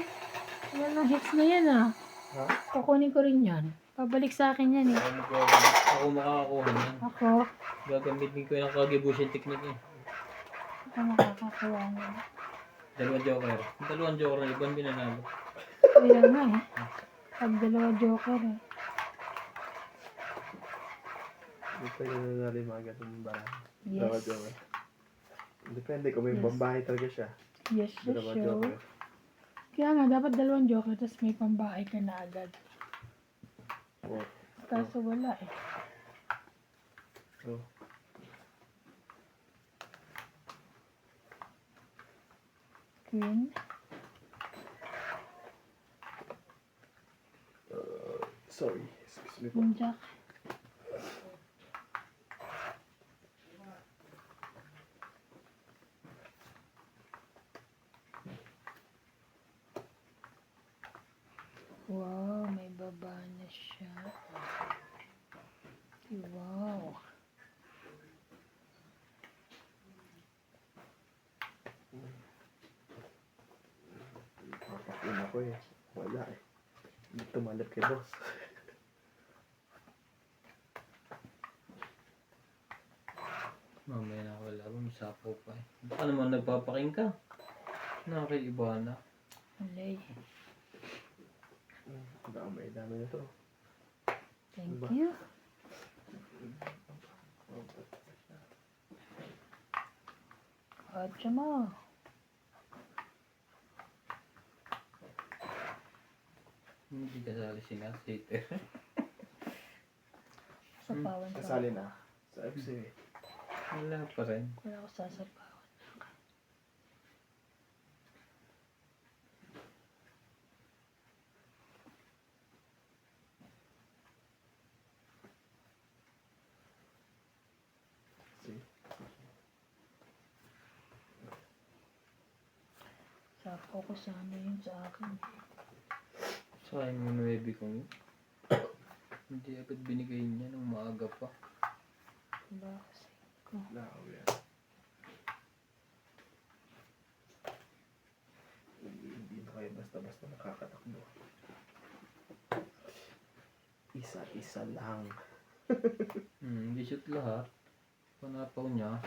Yan na hits na yan ah.
Ha?
Kukunin ko rin yan. Pabalik sa akin yan eh.
Ako makakakuha niyan.
Ako,
Gagamitin ko yung Kagebushin technique eh.
ako makakakuha niyan.
Dalawang joker na ibang binanalo.
Kaya nga eh. Pag dalawa joker eh.
Hindi pa yun nanalo yung mga ganun ba?
Yes.
Dalawa. Depende kung may
Yes.
bambahay talaga siya.
Yes, yes,
Dalawa
show.
joker.
Kaya nga, dapat dalawang joker, tapos may pambahay ka na agad.
Oh.
Kaso wala eh.
Oh.
Queen.
Sorry. Excuse me po.
Queen Jack. Wow, may baba na siya. Wow.
Papakin ako eh. Wala eh. Hindi tumalap kay boss.
Mamaya na wala mo, sapo pa eh. Baka naman nagpapaking ka. Nakakaiba na.
Alay.
Dami na to.
Thank
Diba?
you. Kotsa mo.
Hindi ka sali sinasite.
Sapawan ko.
Kasali na. Sa FC.
Wala pa rin.
Wala ko sasapawan.
See?
Sapo ko sana yun sa akin.
Sayang yung 9 kong yun. Hindi agad binigay niya nung maaga pa.
Diba kasi ko.
Lao yan. Hindi na kayo basta-basta nakakatakbo. Isa-isa lang.
Hindi shoot lahat. Panapaw niya.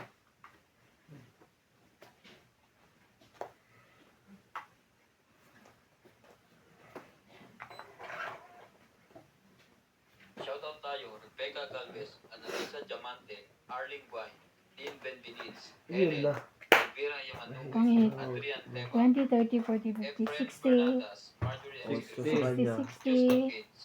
Shoutout tayo, Rebecca Galvez, Annalisa Diamante, Arling Guay, Dean Benveniz,
Yun na.
Elvira Yamano,
Pangit.
Adrian Tema,
20, 30, 40, 50,
Efren
60,
Fernandez, Marjorie
Gusto
Enriquez,
sa kanya.
60, 60.
Justin Gates,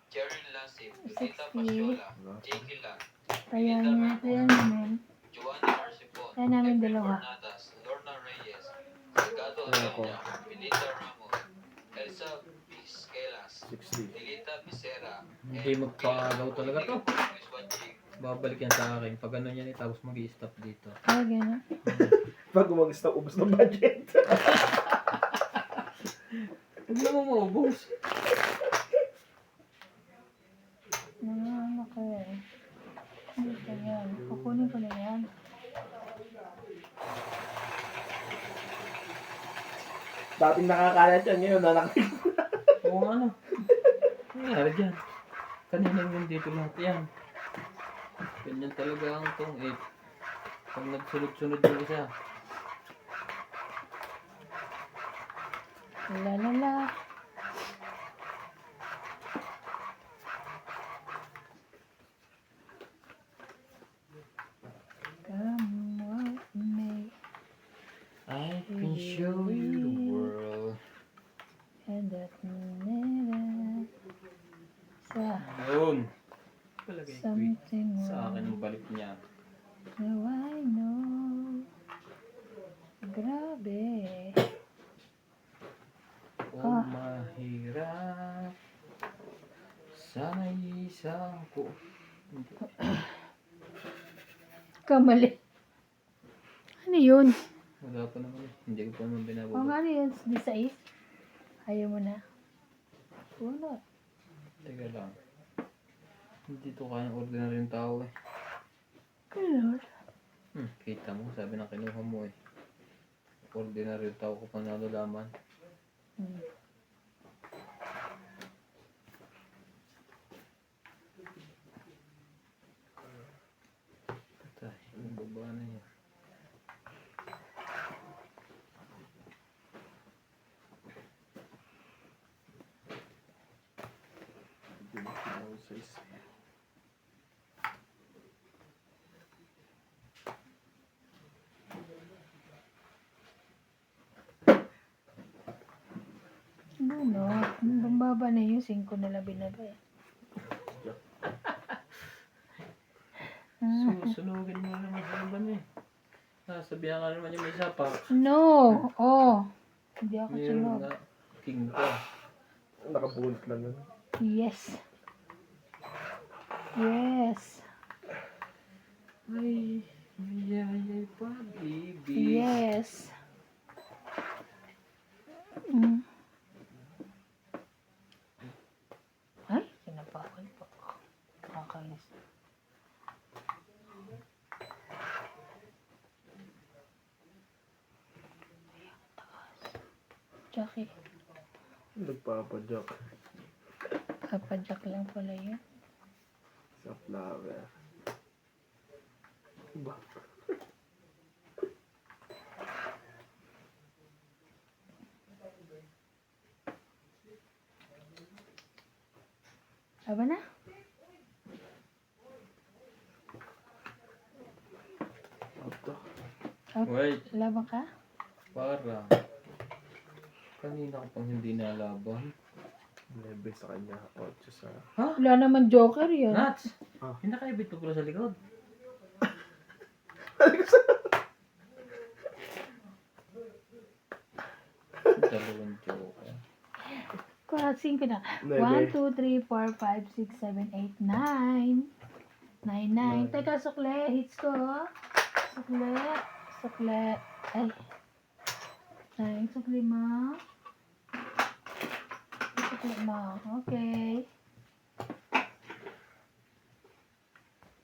Jerry Lasif, Lita
60.
Pasiola, Jake Lan,
Kaya niya, kaya namin.
Joanny Arcipon,
Kaya namin
Efren
dalawa.
Bernadas, Lorna Reyes, Salgado Atoña, Belinda Ramos, Elsa Vizquelas,
60.
Lilita Becerra,
Hindi magpakalaw talaga to.
Luis Wanching,
Babalik yan sa akin. Pag ano yan eh, tapos mag-i-stop dito.
Kaya gano'n.
Pag umagstop, ubos ng budget.
Huwag naman maubos.
Ano kaya eh. Hindi ka yan. Kukunin ko na yan.
Dating nakakalat yan, ngayon na
Oo nga no. nangyari dyan? Kanina yung dito lahat yan. Ganyan talaga ang tong 8. Pag nagsunod-sunod yung isa.
La la la. Come what may,
I can show you the world.
and that never sa
Yun. Palagay ko
something
sa akin
wrong.
ang balik niya.
Now I know. Grabe.
Kung mahirap, sana isang ko.
Kamali. Ano yun?
Wala pa naman eh. Hindi ko pa naman
O
binababa.
nga ano yun? Di sa is? Ayaw mo na. Wala.
Teka lang. Hindi to kayang ordinary yung tao eh.
Color.
Kita mo, sabi ng kinuha mo eh. Ordinary yung tao ko pang nalalaman. Patay, yung baba na yun.
Ano? Bambaba na yun. 5 na lang binaba eh.
Sunugin mo naman sa laban eh. Sabihan ka naman yung may sapa.
No. Oh. Hindi ako
Meron
sunog.
na king pa.
Nakabunot lang yun.
Yes. Yes.
Ay, mayayay pag-ibig.
Yes. Ay, kinapakal pa. Nakakainis. Jackie.
Nagpapadyak
Kapadyak lang pala yun.
sa flower. Ba?
Aba na?
Auto.
Wait,
Laban ka?
parang. Kanina ko pang hindi nalaban.
9 sa kanya, 8 sa...
Wala naman joker yun.
Nuts!
Ah.
Hindi nakaibit mo pala sa likod. Dalawang joker.
Kurasing ko na.
Nine,
1, 2, 3, 4, 5, 6, 7, 8, 9. 9. Teka, sukle. Hits ko. Sukle. Sukle. Ay. 9. Sukle mo. Sukle mo. Okay.